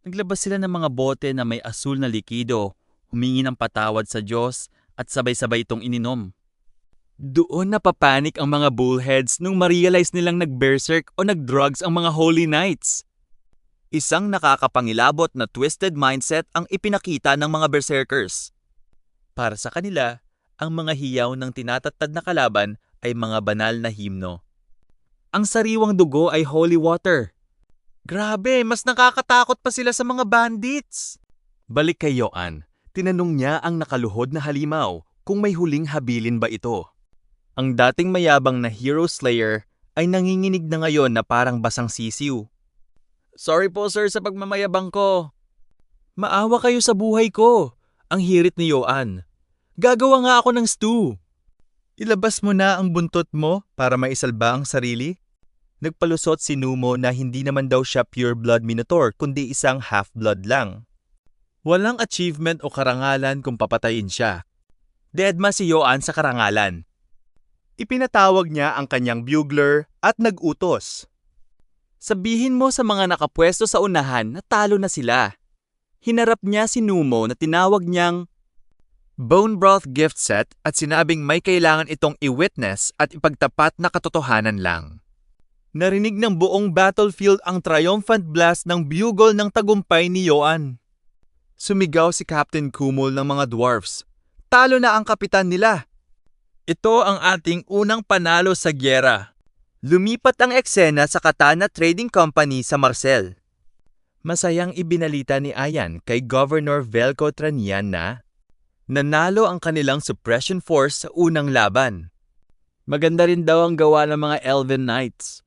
Naglabas sila ng mga bote na may asul na likido, humingi ng patawad sa Diyos at sabay-sabay itong ininom. Doon napapanik ang mga bullheads nung ma-realize nilang nag-berserk o nag-drugs ang mga Holy Knights. Isang nakakapangilabot na twisted mindset ang ipinakita ng mga berserkers. Para sa kanila, ang mga hiyaw ng tinatattad na kalaban ay mga banal na himno. Ang sariwang dugo ay holy water. Grabe, mas nakakatakot pa sila sa mga bandits. Balik kay Yoan, tinanong niya ang nakaluhod na halimaw kung may huling habilin ba ito. Ang dating mayabang na hero slayer ay nanginginig na ngayon na parang basang sisiw. Sorry po sir sa pagmamayabang ko. Maawa kayo sa buhay ko, ang hirit ni Yoan. Gagawa nga ako ng stew. Ilabas mo na ang buntot mo para maisalba ang sarili? Nagpalusot si Numo na hindi naman daw siya pure-blood minotaur kundi isang half-blood lang. Walang achievement o karangalan kung papatayin siya. Deadma si Yoan sa karangalan. Ipinatawag niya ang kanyang bugler at nag-utos. Sabihin mo sa mga nakapwesto sa unahan na talo na sila. Hinarap niya si Numo na tinawag niyang bone broth gift set at sinabing may kailangan itong i-witness at ipagtapat na katotohanan lang. Narinig ng buong battlefield ang triumphant blast ng bugle ng tagumpay ni Yoan. Sumigaw si Captain Kumul ng mga dwarfs. Talo na ang kapitan nila. Ito ang ating unang panalo sa gyera. Lumipat ang eksena sa Katana Trading Company sa Marcel. Masayang ibinalita ni Ayan kay Governor Velko Tranian na nanalo ang kanilang suppression force sa unang laban. Maganda rin daw ang gawa ng mga Elven Knights.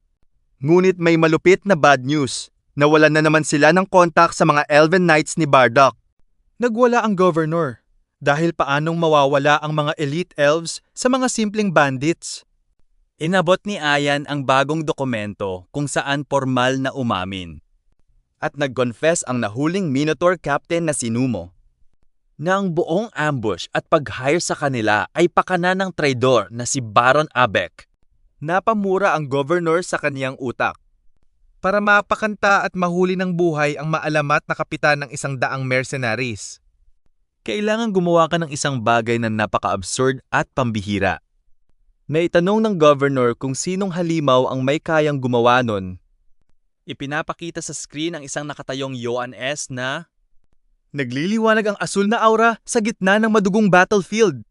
Ngunit may malupit na bad news. Nawalan na naman sila ng kontak sa mga Elven Knights ni Bardock. Nagwala ang governor. Dahil paanong mawawala ang mga elite elves sa mga simpleng bandits? Inabot ni Ayan ang bagong dokumento kung saan formal na umamin. At nag-confess ang nahuling Minotaur captain na si Numo. Na ang buong ambush at pag-hire sa kanila ay pakana ng traidor na si Baron Abek. Napamura ang governor sa kaniyang utak. Para mapakanta at mahuli ng buhay ang maalamat na kapitan ng 100 mercenaries. Kailangan gumawa ka ng isang bagay na napaka-absurd at pambihira. Naitanong ng governor kung sinong halimaw ang may kayang gumawa nun. Ipinapakita sa screen ang isang nakatayong Yoan S. na nagliliwanag ang asul na aura sa gitna ng madugong battlefield.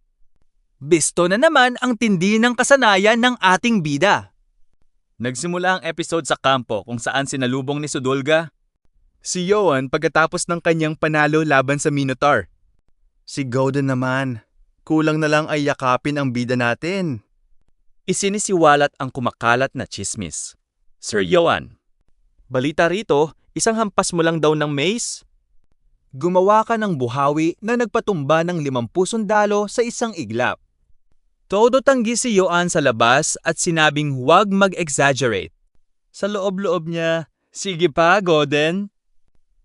Bisto na naman ang tindi ng kasanayan ng ating bida. Nagsimula ang episode sa kampo kung saan sinalubong ni Sudolga si Yoan pagkatapos ng kanyang panalo laban sa Minotaur. Si Gowden naman, kulang na lang ay yakapin ang bida natin. Isinisiwalat ang kumakalat na chismis. Sir Yoan, balita rito, isang hampas mo lang daw ng mace? Gumawa ka ng buhawi na nagpatumba ng 50 sundalo sa isang iglap. Todo tanggi si Yoan sa labas at sinabing huwag mag-exaggerate. Sa loob-loob niya, sige pa, Gowden.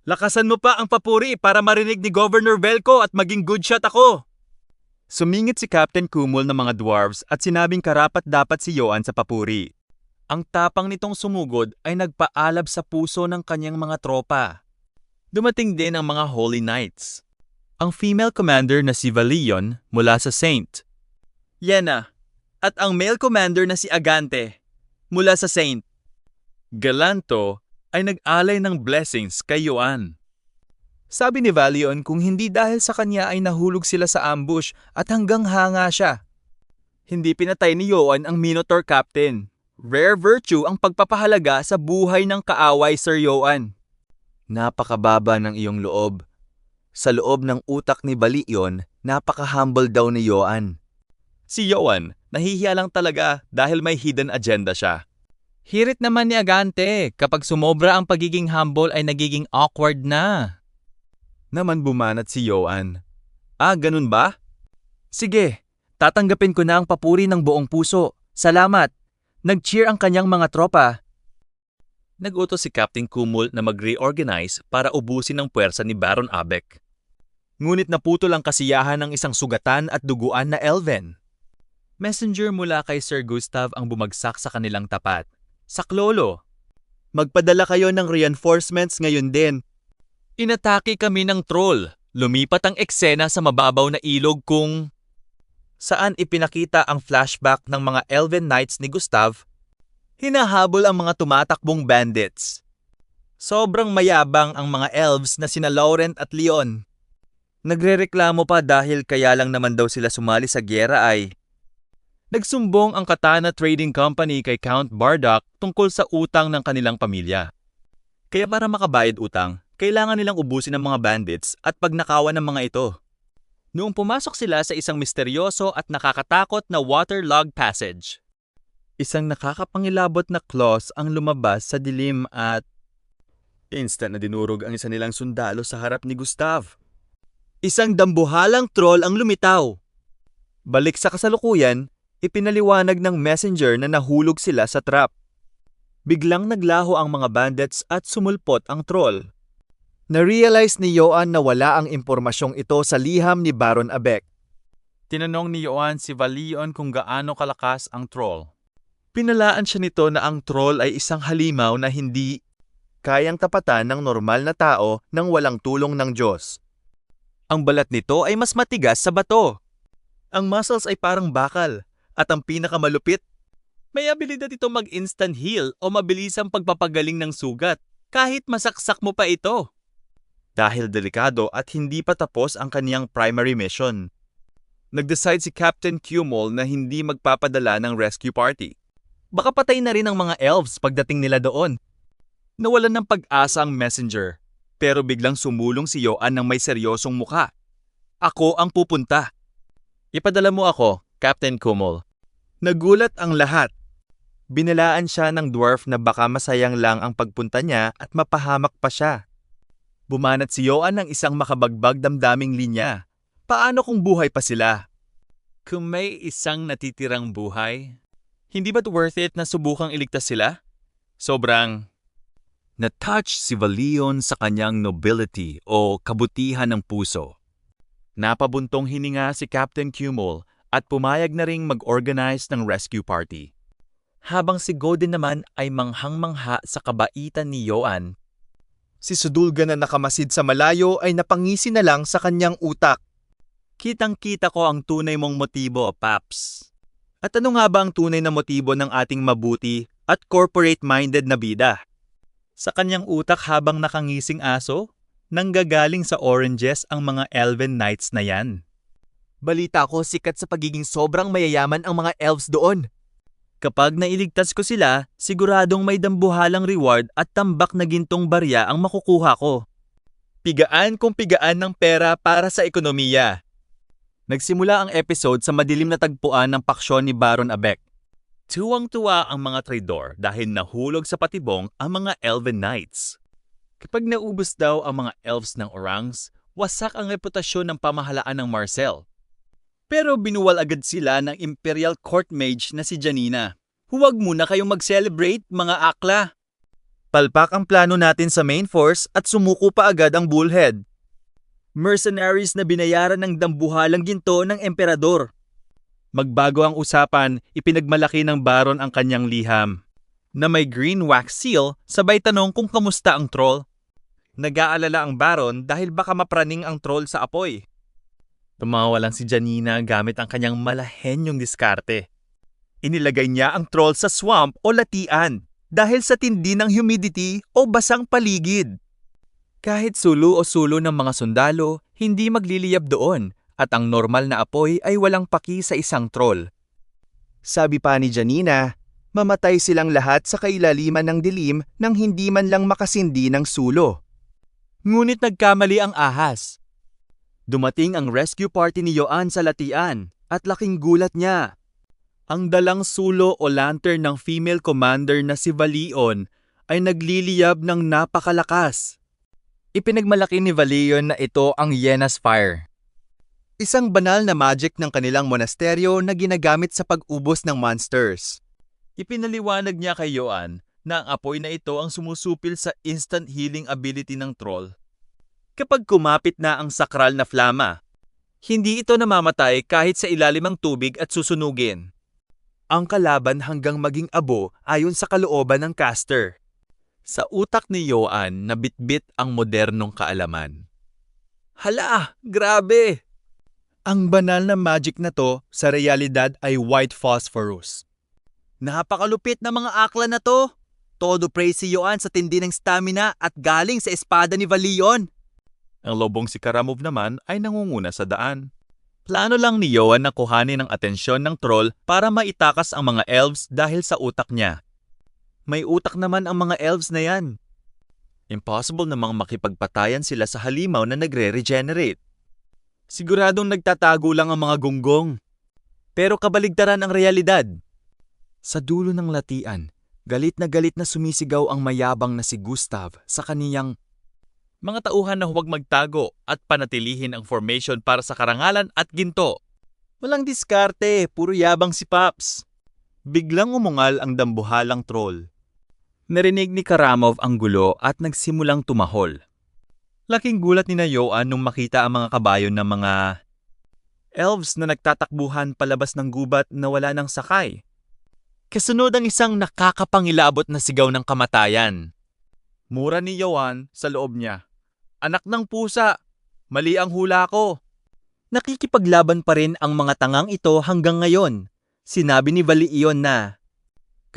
Lakasan mo pa ang papuri para marinig ni Governor Velko at maging good shot ako. Sumingit si Captain Kumul ng mga dwarves at sinabing karapat-dapat si Yoan sa papuri. Ang tapang nitong sumugod ay nagpaalab sa puso ng kanyang mga tropa. Dumating din ang mga Holy Knights. Ang female commander na si Valion mula sa Saint Yena at ang male commander na si Agante mula sa Saint Galanto ay nag-alay ng blessings kay Yoan. Sabi ni Valion kung hindi dahil sa kanya ay nahulog sila sa ambush at hanggang hanga siya. Hindi pinatay ni Yoan ang Minotaur captain. Rare virtue ang pagpapahalaga sa buhay ng kaaway, Sir Yoan. Napakababa ng iyong loob. Sa loob ng utak ni Valion, Napaka-humble daw ni Yoan. Si Yoan, nahihiya lang talaga dahil may hidden agenda siya. Hirit naman ni Agante, kapag sumobra ang pagiging humble ay nagiging awkward na. Naman bumanat si Yoan. Ganun ba? Sige, tatanggapin ko na ang papuri ng buong puso. Salamat. Nag-cheer ang kanyang mga tropa. Nag-utos si Captain Kumul na mag-reorganize para ubusin ang puwersa ni Baron Abek. Ngunit naputol ang kasiyahan ng isang sugatan at duguan na Elven. Messenger mula kay Sir Gustav ang bumagsak sa kanilang tapat. Saklolo! Magpadala kayo ng reinforcements ngayon din. Inatake kami ng troll. Lumipat ang eksena sa mababaw na ilog kung saan ipinakita ang flashback ng mga Elven Knights ni Gustav. Hinahabol ang mga tumatakbong bandits. Sobrang mayabang ang mga elves na sina Laurent at Leon. Nagrereklamo pa dahil kaya lang naman daw sila sumali sa gyera ay nagsumbong ang Katana Trading Company kay Count Bardock tungkol sa utang ng kanilang pamilya. Kaya para makabayad utang, kailangan nilang ubusin ang mga bandits at pagnakawan ng mga ito. Noong pumasok sila sa isang misteryoso at nakakatakot na waterlogged passage, isang nakakapangilabot na claws ang lumabas sa dilim at instant na dinurog ang isa nilang sundalo sa harap ni Gustav. Isang dambuhalang troll ang lumitaw. Balik sa kasalukuyan, ipinaliwanag ng messenger na nahulog sila sa trap. Biglang naglaho ang mga bandits at sumulpot ang troll. Na-realize ni Yoan na wala ang impormasyong ito sa liham ni Baron Abek. Tinanong ni Yoan si Valion kung gaano kalakas ang troll. Pinalaan siya nito na ang troll ay isang halimaw na hindi kayang tapatan ng normal na tao nang walang tulong ng Diyos. Ang balat nito ay mas matigas sa bato. Ang muscles ay parang bakal. At ang pinakamalupit, may abilidad ito mag-instant heal o mabilisang pagpapagaling ng sugat kahit masaksak mo pa ito. Dahil delikado at hindi pa tapos ang kaniyang primary mission, nag-decide si Captain Kumul na hindi magpapadala ng rescue party. Baka patay na rin ang mga elves pagdating nila doon. Nawalan ng pag-asa ang messenger, pero biglang sumulong si Yoan ng may seryosong muka. Ako ang pupunta. Ipadala mo ako, Captain Kumul. Nagulat ang lahat. Binalaan siya ng dwarf na baka masayang lang ang pagpunta niya at mapahamak pa siya. Bumanat si Yoan ng isang makabagbag damdaming linya. Paano kung buhay pa sila? Kung may isang natitirang buhay, hindi ba't worth it na subukang iligtas sila? Sobrang na-touch si Valion sa kanyang nobility o kabutihan ng puso. Napabuntong hininga si Captain Kumul at pumayag na ring mag-organize ng rescue party. Habang si Godin naman ay manghang-mangha sa kabaitan ni Yoan, si Sudulga na nakamasid sa malayo ay napangisi na lang sa kanyang utak. Kitang-kita ko ang tunay mong motibo, Paps. At ano nga ba ang tunay na motibo ng ating mabuti at corporate-minded na bida? Sa kanyang utak habang nakangising aso, nanggagaling sa oranges ang mga Elven Knights na yan. Balita ko sikat sa pagiging sobrang mayayaman ang mga elves doon. Kapag nailigtas ko sila, siguradong may dambuhalang reward at tambak na gintong barya ang makukuha ko. Pigaan kung pigaan ng pera para sa ekonomiya. Nagsimula ang episode sa madilim na tagpuan ng paksyon ni Baron Abek. Tuwang-tuwa ang mga traidor dahil nahulog sa patibong ang mga Elven Knights. Kapag naubos daw ang mga elves ng orangs, wasak ang reputasyon ng pamahalaan ng Marcel. Pero binuwal agad sila ng Imperial Court Mage na si Janina. Huwag muna kayong mag-celebrate, mga akla. Palpak ang plano natin sa main force at sumuko pa agad ang bullhead. Mercenaries na binayaran ng dambuhalang ginto ng emperador. Magbago ang usapan, ipinagmalaki ng Baron ang kanyang liham. Na may green wax seal, sabay tanong kung kamusta ang troll. Nag-aalala ang Baron dahil baka mapraning ang troll sa apoy. Tumawa lang si Janina gamit ang kanyang malahenyong diskarte. Inilagay niya ang troll sa swamp o latian dahil sa tindi ng humidity o basang paligid. Kahit sulo o sulo ng mga sundalo, hindi magliliyab doon at ang normal na apoy ay walang paki sa isang troll. Sabi pa ni Janina, mamatay silang lahat sa kailaliman ng dilim nang hindi man lang makasindi ng sulo. Ngunit nagkamali ang ahas. Dumating ang rescue party ni Yoan sa latian at laking gulat niya. Ang dalang sulo o lantern ng female commander na si Valion ay nagliliyab ng napakalakas. Ipinagmalaki ni Valion na ito ang Yena's Fire, isang banal na magic ng kanilang monasteryo na ginagamit sa pag-ubos ng monsters. Ipinaliwanag niya kay Yoan na ang apoy na ito ang sumusupil sa instant healing ability ng troll. Kapag kumapit na ang sakral na flama, hindi ito namamatay kahit sa ilalim ng tubig at susunugin ang kalaban hanggang maging abo ayon sa kalooban ng caster. Sa utak ni Yoan na bitbit ang modernong kaalaman. Hala, grabe! Ang banal na magic na to sa realidad ay white phosphorus. Napakalupit na mga akla na to. Todo praise si Yoan sa tindi ng stamina at galing sa espada ni Valion. Ang lobong si Karamov naman ay nangunguna sa daan. Plano lang ni Yoan na kuhanin ang atensyon ng troll para maitakas ang mga elves dahil sa utak niya. May utak naman ang mga elves na yan. Impossible namang makipagpatayan sila sa halimaw na nagre-regenerate. Siguradong nagtatago lang ang mga gunggong. Pero kabaligtaran ang realidad. Sa dulo ng latian, galit na sumisigaw ang mayabang na si Gustav sa kaniyang mga tauhan na huwag magtago at panatilihin ang formation para sa karangalan at ginto. Walang diskarte, puro yabang si Paps. Biglang umungal ang dambuhalang troll. Narinig ni Karamov ang gulo at nagsimulang tumahol. Laking gulat ni Yoan nung makita ang mga kabayo ng mga elves na nagtatakbuhan palabas ng gubat na wala ng sakay. Kasunod ang isang nakakapangilabot na sigaw ng kamatayan. Mura ni Yoan sa loob niya. Anak ng pusa, mali ang hula ko. Nakikipaglaban pa rin ang mga tangang ito hanggang ngayon. Sinabi ni Valion na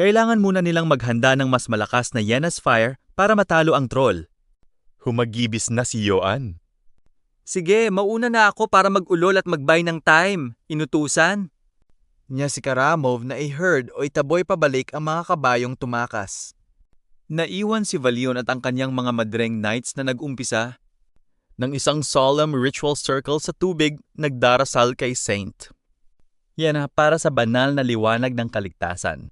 kailangan muna nilang maghanda ng mas malakas na Yena's Fire para matalo ang troll. Humagibis na si Yoan. Sige, mauna na ako para mag-ulol at magbay ng time, inutusan. Niya si Karamov na i-herd o itaboy pabalik ang mga kabayong tumakas. Naiwan si Valion at ang kanyang mga madreng knights na nag-umpisa ng isang solemn ritual circle sa tubig nagdarasal kay Saint. Yan para sa banal na liwanag ng kaligtasan.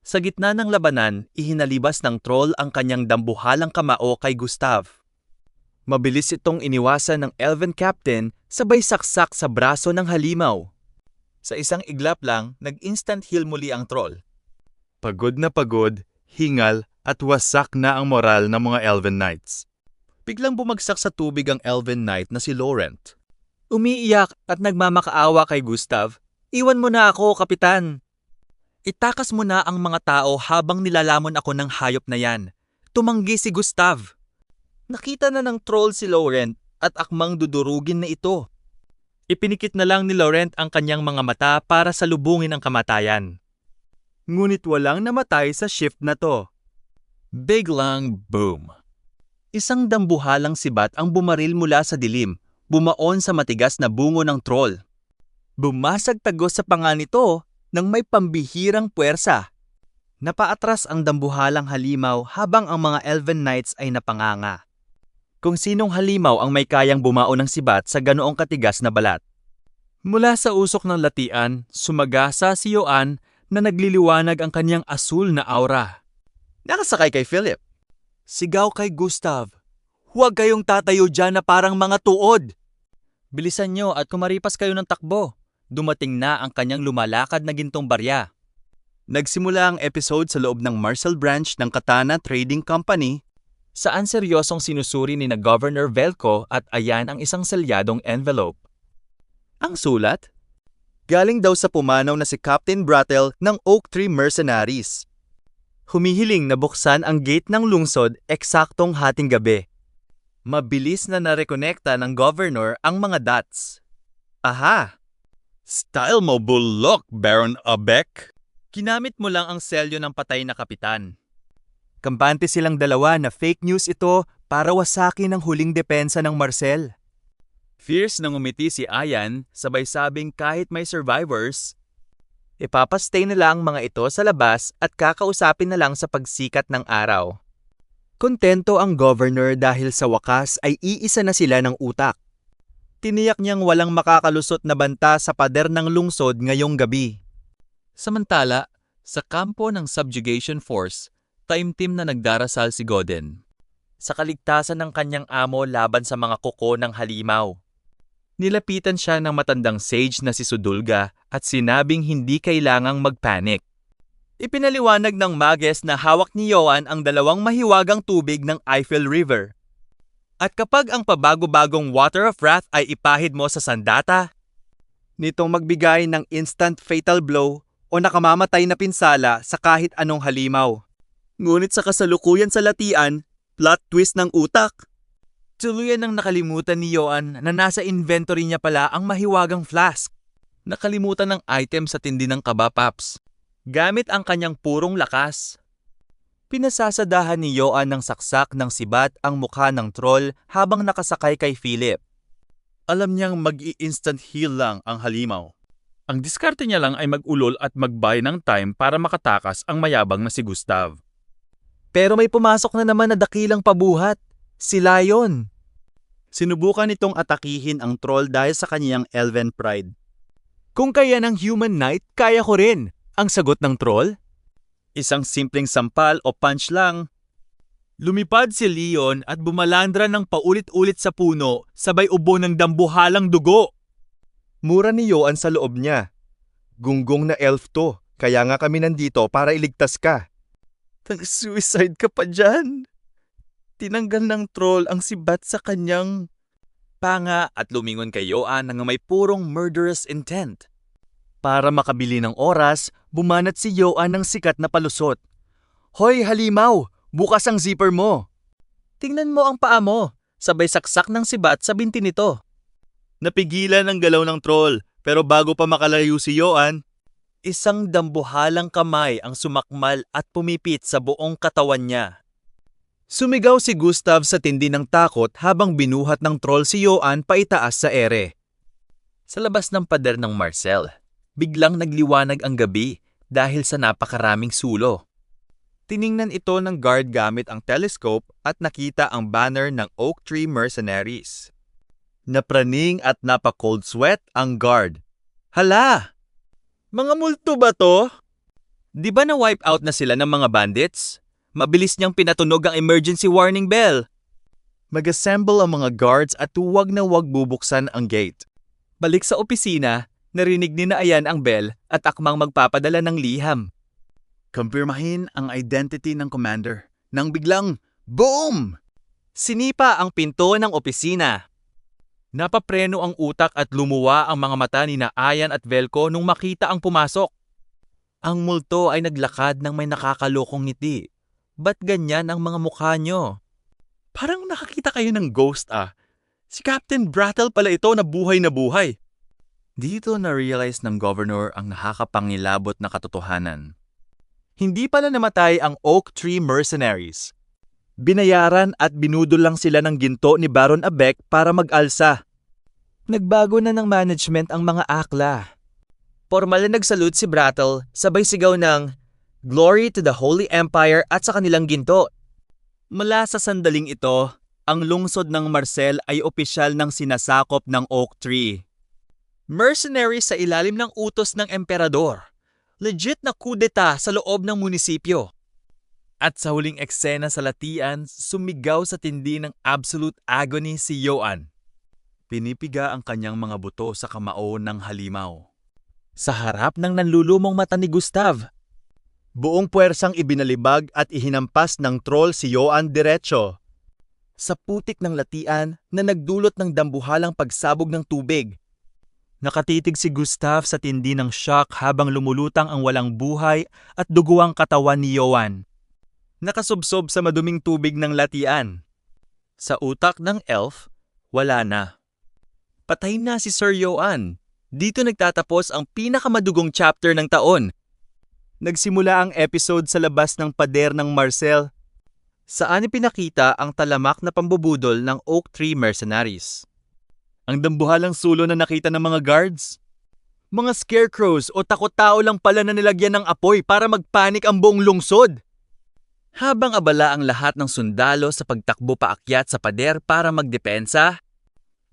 Sa gitna ng labanan, ihinalibas ng troll ang kanyang dambuhalang kamao kay Gustav. Mabilis itong iniwasan ng elven captain sabay saksak sa braso ng halimaw. Sa isang iglap lang, nag-instant heal muli ang troll. Pagod na pagod, hingal at wasak na ang moral ng mga elven knights. Biglang bumagsak sa tubig ang elven knight na si Laurent. Umiiyak at nagmamakaawa kay Gustav. Iwan mo na ako, kapitan. Itakas mo na ang mga tao habang nilalamon ako ng hayop na yan. Tumanggi si Gustav. Nakita na ng troll si Laurent at akmang dudurugin na ito. Ipinikit na lang ni Laurent ang kanyang mga mata para salubungin ang kamatayan. Ngunit walang namatay sa shift na to. Biglang boom. Isang dambuhalang sibat ang bumaril mula sa dilim, bumaon sa matigas na bungo ng troll. Bumasag tagos sa panga nito nang may pambihirang puwersa. Napaatras ang dambuhalang halimaw habang ang mga elven knights ay napanganga. Kung sinong halimaw ang may kayang bumaon ng sibat sa ganoong katigas na balat. Mula sa usok ng latian, sumagasa si Yoan na nagliliwanag ang kanyang asul na aura. Nakasakay kay Philip. Sigaw kay Gustav. Huwag kayong tatayo dyan na parang mga tuod. Bilisan nyo at kumaripas kayo ng takbo. Dumating na ang kanyang lumalakad na gintong barya. Nagsimula ang episode sa loob ng Marcel branch ng Katana Trading Company saan seryosong sinusuri ni na Governor Velko at ayan ang isang selyadong envelope. Ang sulat? Galing daw sa pumanaw na si Captain Brattle ng Oak Tree Mercenaries. Humihiling na buksan ang gate ng lungsod eksaktong hating gabi. Mabilis na narekonekta ng governor ang mga dots. Aha! Style mo bulok, Baron Abeck. Kinamit mo lang ang selyo ng patay na kapitan. Kampante silang dalawa na fake news ito para wasakin ang huling depensa ng Marcel. Fierce nang umiti si Ayan, sabay sabing kahit may survivors, ipapastay nila ang mga ito sa labas at kakausapin na lang sa pagsikat ng araw. Kontento ang governor dahil sa wakas ay iisa na sila ng utak. Tiniyak niyang walang makakalusot na banta sa pader ng lungsod ngayong gabi. Samantala, sa kampo ng subjugation force, taimtim na nagdarasal si Godin sa kaligtasan ng kanyang amo laban sa mga kuko ng halimaw. Nilapitan siya ng matandang sage na si Sudulga at sinabing hindi kailangang magpanik. Ipinaliwanag ng mages na hawak ni Yoan ang dalawang mahiwagang tubig ng Eifel River. At kapag ang pabago-bagong Water of Wrath ay ipahid mo sa sandata, nitong magbigay ng instant fatal blow o nakamamatay na pinsala sa kahit anong halimaw. Ngunit sa kasalukuyan sa latian, plot twist ng utak. Tuluyan ang nakalimutan ni Yoan na nasa inventory niya pala ang mahiwagang flask. Nakalimutan ng item sa tindi ng kaba, Paps. Gamit ang kanyang purong lakas. Pinasasadahan ni Yoan ng saksak ng sibat ang mukha ng troll habang nakasakay kay Philip. Alam niyang mag-i-instant heal lang ang halimaw. Ang diskarte niya lang ay mag-ulol at magbay ng time para makatakas ang mayabang na si Gustav. Pero may pumasok na naman na dakilang pabuhat, si Lion. Sinubukan nitong atakihin ang troll dahil sa kanyang elven pride. Kung kaya ng human knight, kaya ko rin, ang sagot ng troll. Isang simpleng sampal o punch lang. Lumipad si Leon at bumalandra ng paulit-ulit sa puno sabay ubo ng dambuhalang dugo. Mura ni Yoan sa loob niya. Gunggong na elf to, kaya nga kami nandito para iligtas ka. Nag-suicide ka pa dyan. Tinanggal ng troll ang sibat sa kanyang panga at lumingon kay Yoan na may purong murderous intent. Para makabili ng oras, bumanat si Yoan ng sikat na palusot. Hoy halimaw, bukas ang zipper mo. Tingnan mo ang paa mo, sabay saksak ng sibat sa binti nito. Napigilan ang galaw ng troll, pero bago pa makalayo si Yoan, isang dambuhalang kamay ang sumakmal at pumipit sa buong katawan niya. Sumigaw si Gustav sa tindi ng takot habang binuhat ng troll si Yoan paitaas sa ere. Sa labas ng pader ng Marcel, biglang nagliwanag ang gabi dahil sa napakaraming sulo. Tiningnan ito ng guard gamit ang telescope at nakita ang banner ng Oak Tree Mercenaries. Napraning at napa-cold sweat ang guard. Hala! Mga multo ba to? Di ba na-wipe out na sila ng mga bandits? Mabilis niyang pinatunog ang emergency warning bell. Mag-assemble ang mga guards at huwag na huwag bubuksan ang gate. Balik sa opisina, narinig ni na Ayan ang bell at akmang magpapadala ng liham. Kumpirmahin ang identity ng commander. Nang biglang, boom! Sinipa ang pinto ng opisina. Napapreno ang utak at lumuwa ang mga mata ni na Ayan at Velko nung makita ang pumasok. Ang multo ay naglakad ng may nakakalokong ngiti. Ba't ganyan ang mga mukha nyo? Parang nakakita kayo ng ghost ah. Si Captain Brattle pala ito na buhay na buhay. Dito na-realize ng governor ang nakakapangilabot na katotohanan. Hindi pala namatay ang Oak Tree Mercenaries. Binayaran at binudol lang sila ng ginto ni Baron Abek para mag-alsa. Nagbago na ng management ang mga akla. Formal na nagsalute si Brattle, sabay sigaw ng Glory to the Holy Empire at sa kanilang ginto. Mula sa sandaling ito, ang lungsod ng Marcel ay opisyal ng sinasakop ng Oak Tree. Mercenaries sa ilalim ng utos ng emperador. Legit na kudeta sa loob ng munisipyo. At sa huling eksena sa latian, sumigaw sa tindi ng absolute agony si Yoan. Pinipiga ang kanyang mga buto sa kamao ng halimaw. Sa harap ng nanlulumong mata ni Gustav, buong puwersang ibinalibag at ihinampas ng troll si Yoan diretso. Sa putik ng latian na nagdulot ng dambuhalang pagsabog ng tubig. Nakatitig si Gustav sa tindi ng shock habang lumulutang ang walang buhay at duguang katawan ni Yoan. Nakasubsob sa maduming tubig ng latian. Sa utak ng elf, wala na. Patay na si Sir Yoan. Dito nagtatapos ang pinakamadugong chapter ng taon. Nagsimula ang episode sa labas ng pader ng Marcel, saan ipinakita ang talamak na pambubudol ng Oak Tree Mercenaries. Ang dambuhalang sulo na nakita ng mga guards. Mga scarecrows o takot-tao lang pala na nilagyan ng apoy para magpanik ang buong lungsod. Habang abala ang lahat ng sundalo sa pagtakbo paakyat sa pader para magdepensa,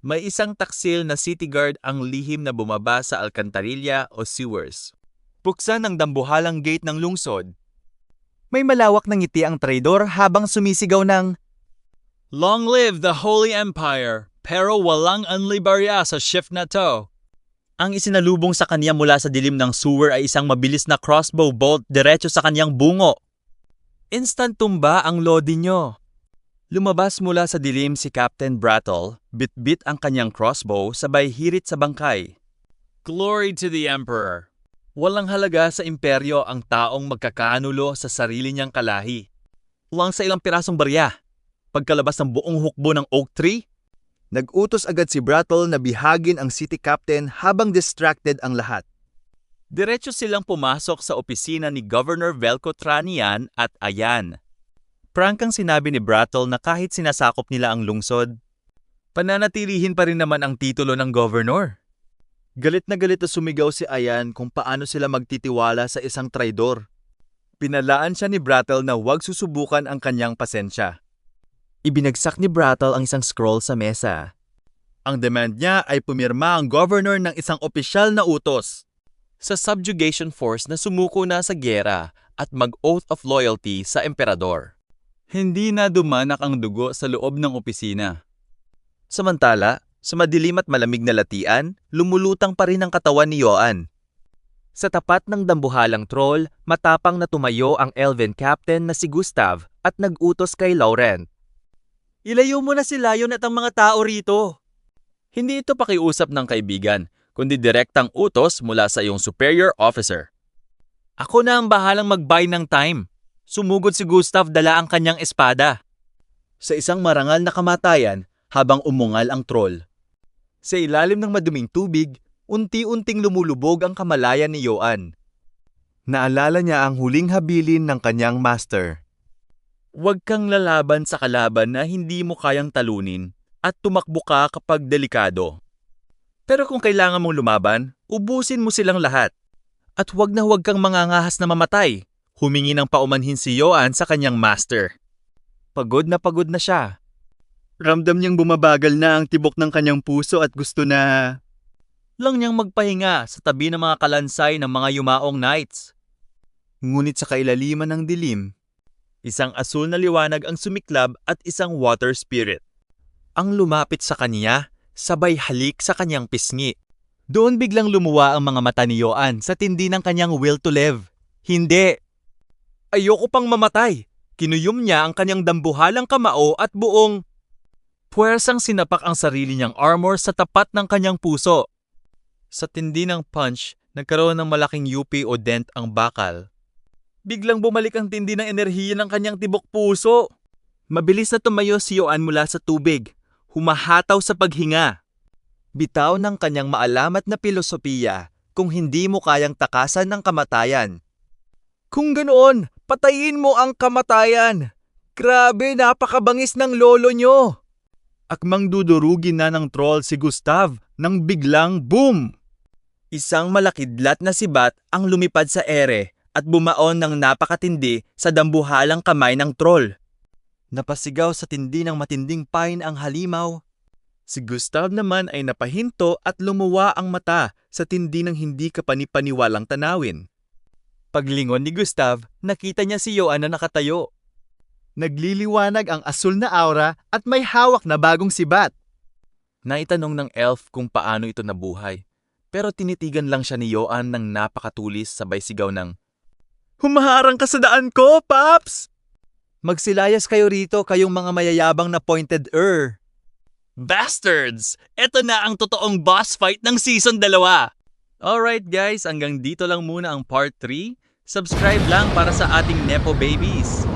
May isang taksil na city guard ang lihim na bumaba sa alkantarilla o sewers. Buksan ang dambuhalang gate ng lungsod. May malawak na ngiti ang traidor habang sumisigaw ng "Long live the Holy Empire, pero walang anlibarya sa shift na to." Ang isinalubong sa kanya mula sa dilim ng sewer ay isang mabilis na crossbow bolt diretso sa kanyang bungo. Instant tumba ang lodi nyo. Lumabas mula sa dilim si Captain Brattle, bit-bit ang kanyang crossbow sabay hirit sa bangkay. Glory to the Emperor! Walang halaga sa imperyo ang taong magkakanulo sa sarili niyang kalahi. Lang sa ilang pirasong barya. Pagkalabas ng buong hukbo ng oak tree, nag-utos agad si Brattle na bihagin ang city captain habang distracted ang lahat. Diretso silang pumasok sa opisina ni Governor Velko Tranian at Ayan. Prangkang sinabi ni Brattle na kahit sinasakop nila ang lungsod, pananatilihin pa rin naman ang titulo ng governor. Galit na sumigaw si Ayan kung paano sila magtitiwala sa isang traidor. Pinalaan siya ni Brattle na huwag susubukan ang kanyang pasensya. Ibinagsak ni Brattle ang isang scroll sa mesa. Ang demand niya ay pumirma ang governor ng isang opisyal na utos sa subjugation force na sumuko na sa gyera at mag-oath of loyalty sa emperador. Hindi na dumanak ang dugo sa loob ng opisina. Samantala, sa madilim at malamig na latian, lumulutang pa rin ang katawan ni Yoan. Sa tapat ng dambuhalang troll, matapang na tumayo ang elven captain na si Gustav at nag-utos kay Laurent. Ilayo mo na si Lion at ang mga tao rito. Hindi ito pakiusap ng kaibigan, kundi direktang utos mula sa iyong superior officer. Ako na ang bahalang mag-buy ng time. Sumugod si Gustav dala ang kanyang espada. Sa isang marangal na kamatayan habang umungal ang troll. Sa ilalim ng maduming tubig, unti-unting lumulubog ang kamalayan ni Yoan. Naalala niya ang huling habilin ng kanyang master. Huwag kang lalaban sa kalaban na hindi mo kayang talunin at tumakbo ka kapag delikado. Pero kung kailangan mong lumaban, ubusin mo silang lahat. At huwag kang mangangahas na mamatay. Humingi ng paumanhin si Yoan sa kanyang master. Pagod na siya. Ramdam niyang bumabagal na ang tibok ng kanyang puso at gusto na lang niyang magpahinga sa tabi ng mga kalansay ng mga yumaong knights. Ngunit sa kailaliman ng dilim, isang asul na liwanag ang sumiklab at isang water spirit. Ang lumapit sa kanya, sabay halik sa kanyang pisngi. Doon biglang lumuwa ang mga mata ni Yoan sa tindi ng kanyang will to live. Hindi! Ayoko pang mamatay. Kinuyom niya ang kanyang dambuhalang kamao at buong puwersang sinapak ang sarili niyang armor sa tapat ng kanyang puso. Sa tindi ng punch, nagkaroon ng malaking UP o dent ang bakal. Biglang bumalik ang tindi ng enerhiya ng kanyang tibok puso. Mabilis na tumayo si Yoan mula sa tubig, humahataw sa paghinga. Bitaw ng kanyang maalamat na pilosopiya, kung hindi mo kayang takasan ng kamatayan. Kung ganoon, patayin mo ang kamatayan. Grabe, napakabangis ng lolo nyo. Akmang dudurugin na ng troll si Gustav nang biglang boom! Isang malakidlat na sibat ang lumipad sa ere at bumaon ng napakatindi sa dambuhalang kamay ng troll. Napasigaw sa tindi ng matinding pain ang halimaw. Si Gustav naman ay napahinto at lumuwa ang mata sa tindi ng hindi kapanipaniwalang tanawin. Paglingon ni Gustav, nakita niya si Yoan na nakatayo. Nagliliwanag ang asul na aura at may hawak na bagong sibat. Naitanong ng elf kung paano ito nabuhay, pero tinitigan lang siya ni Yoan ng napakatulis sabay sigaw ng, "Humaharang ka sa daan ko, Paps! Magsilayas kayo rito, kayong mga mayayabang na pointed ear." Bastards! Ito na ang totoong boss fight ng season 2. Alright guys, hanggang dito lang muna ang part 3. Subscribe lang para sa ating Nepo babies.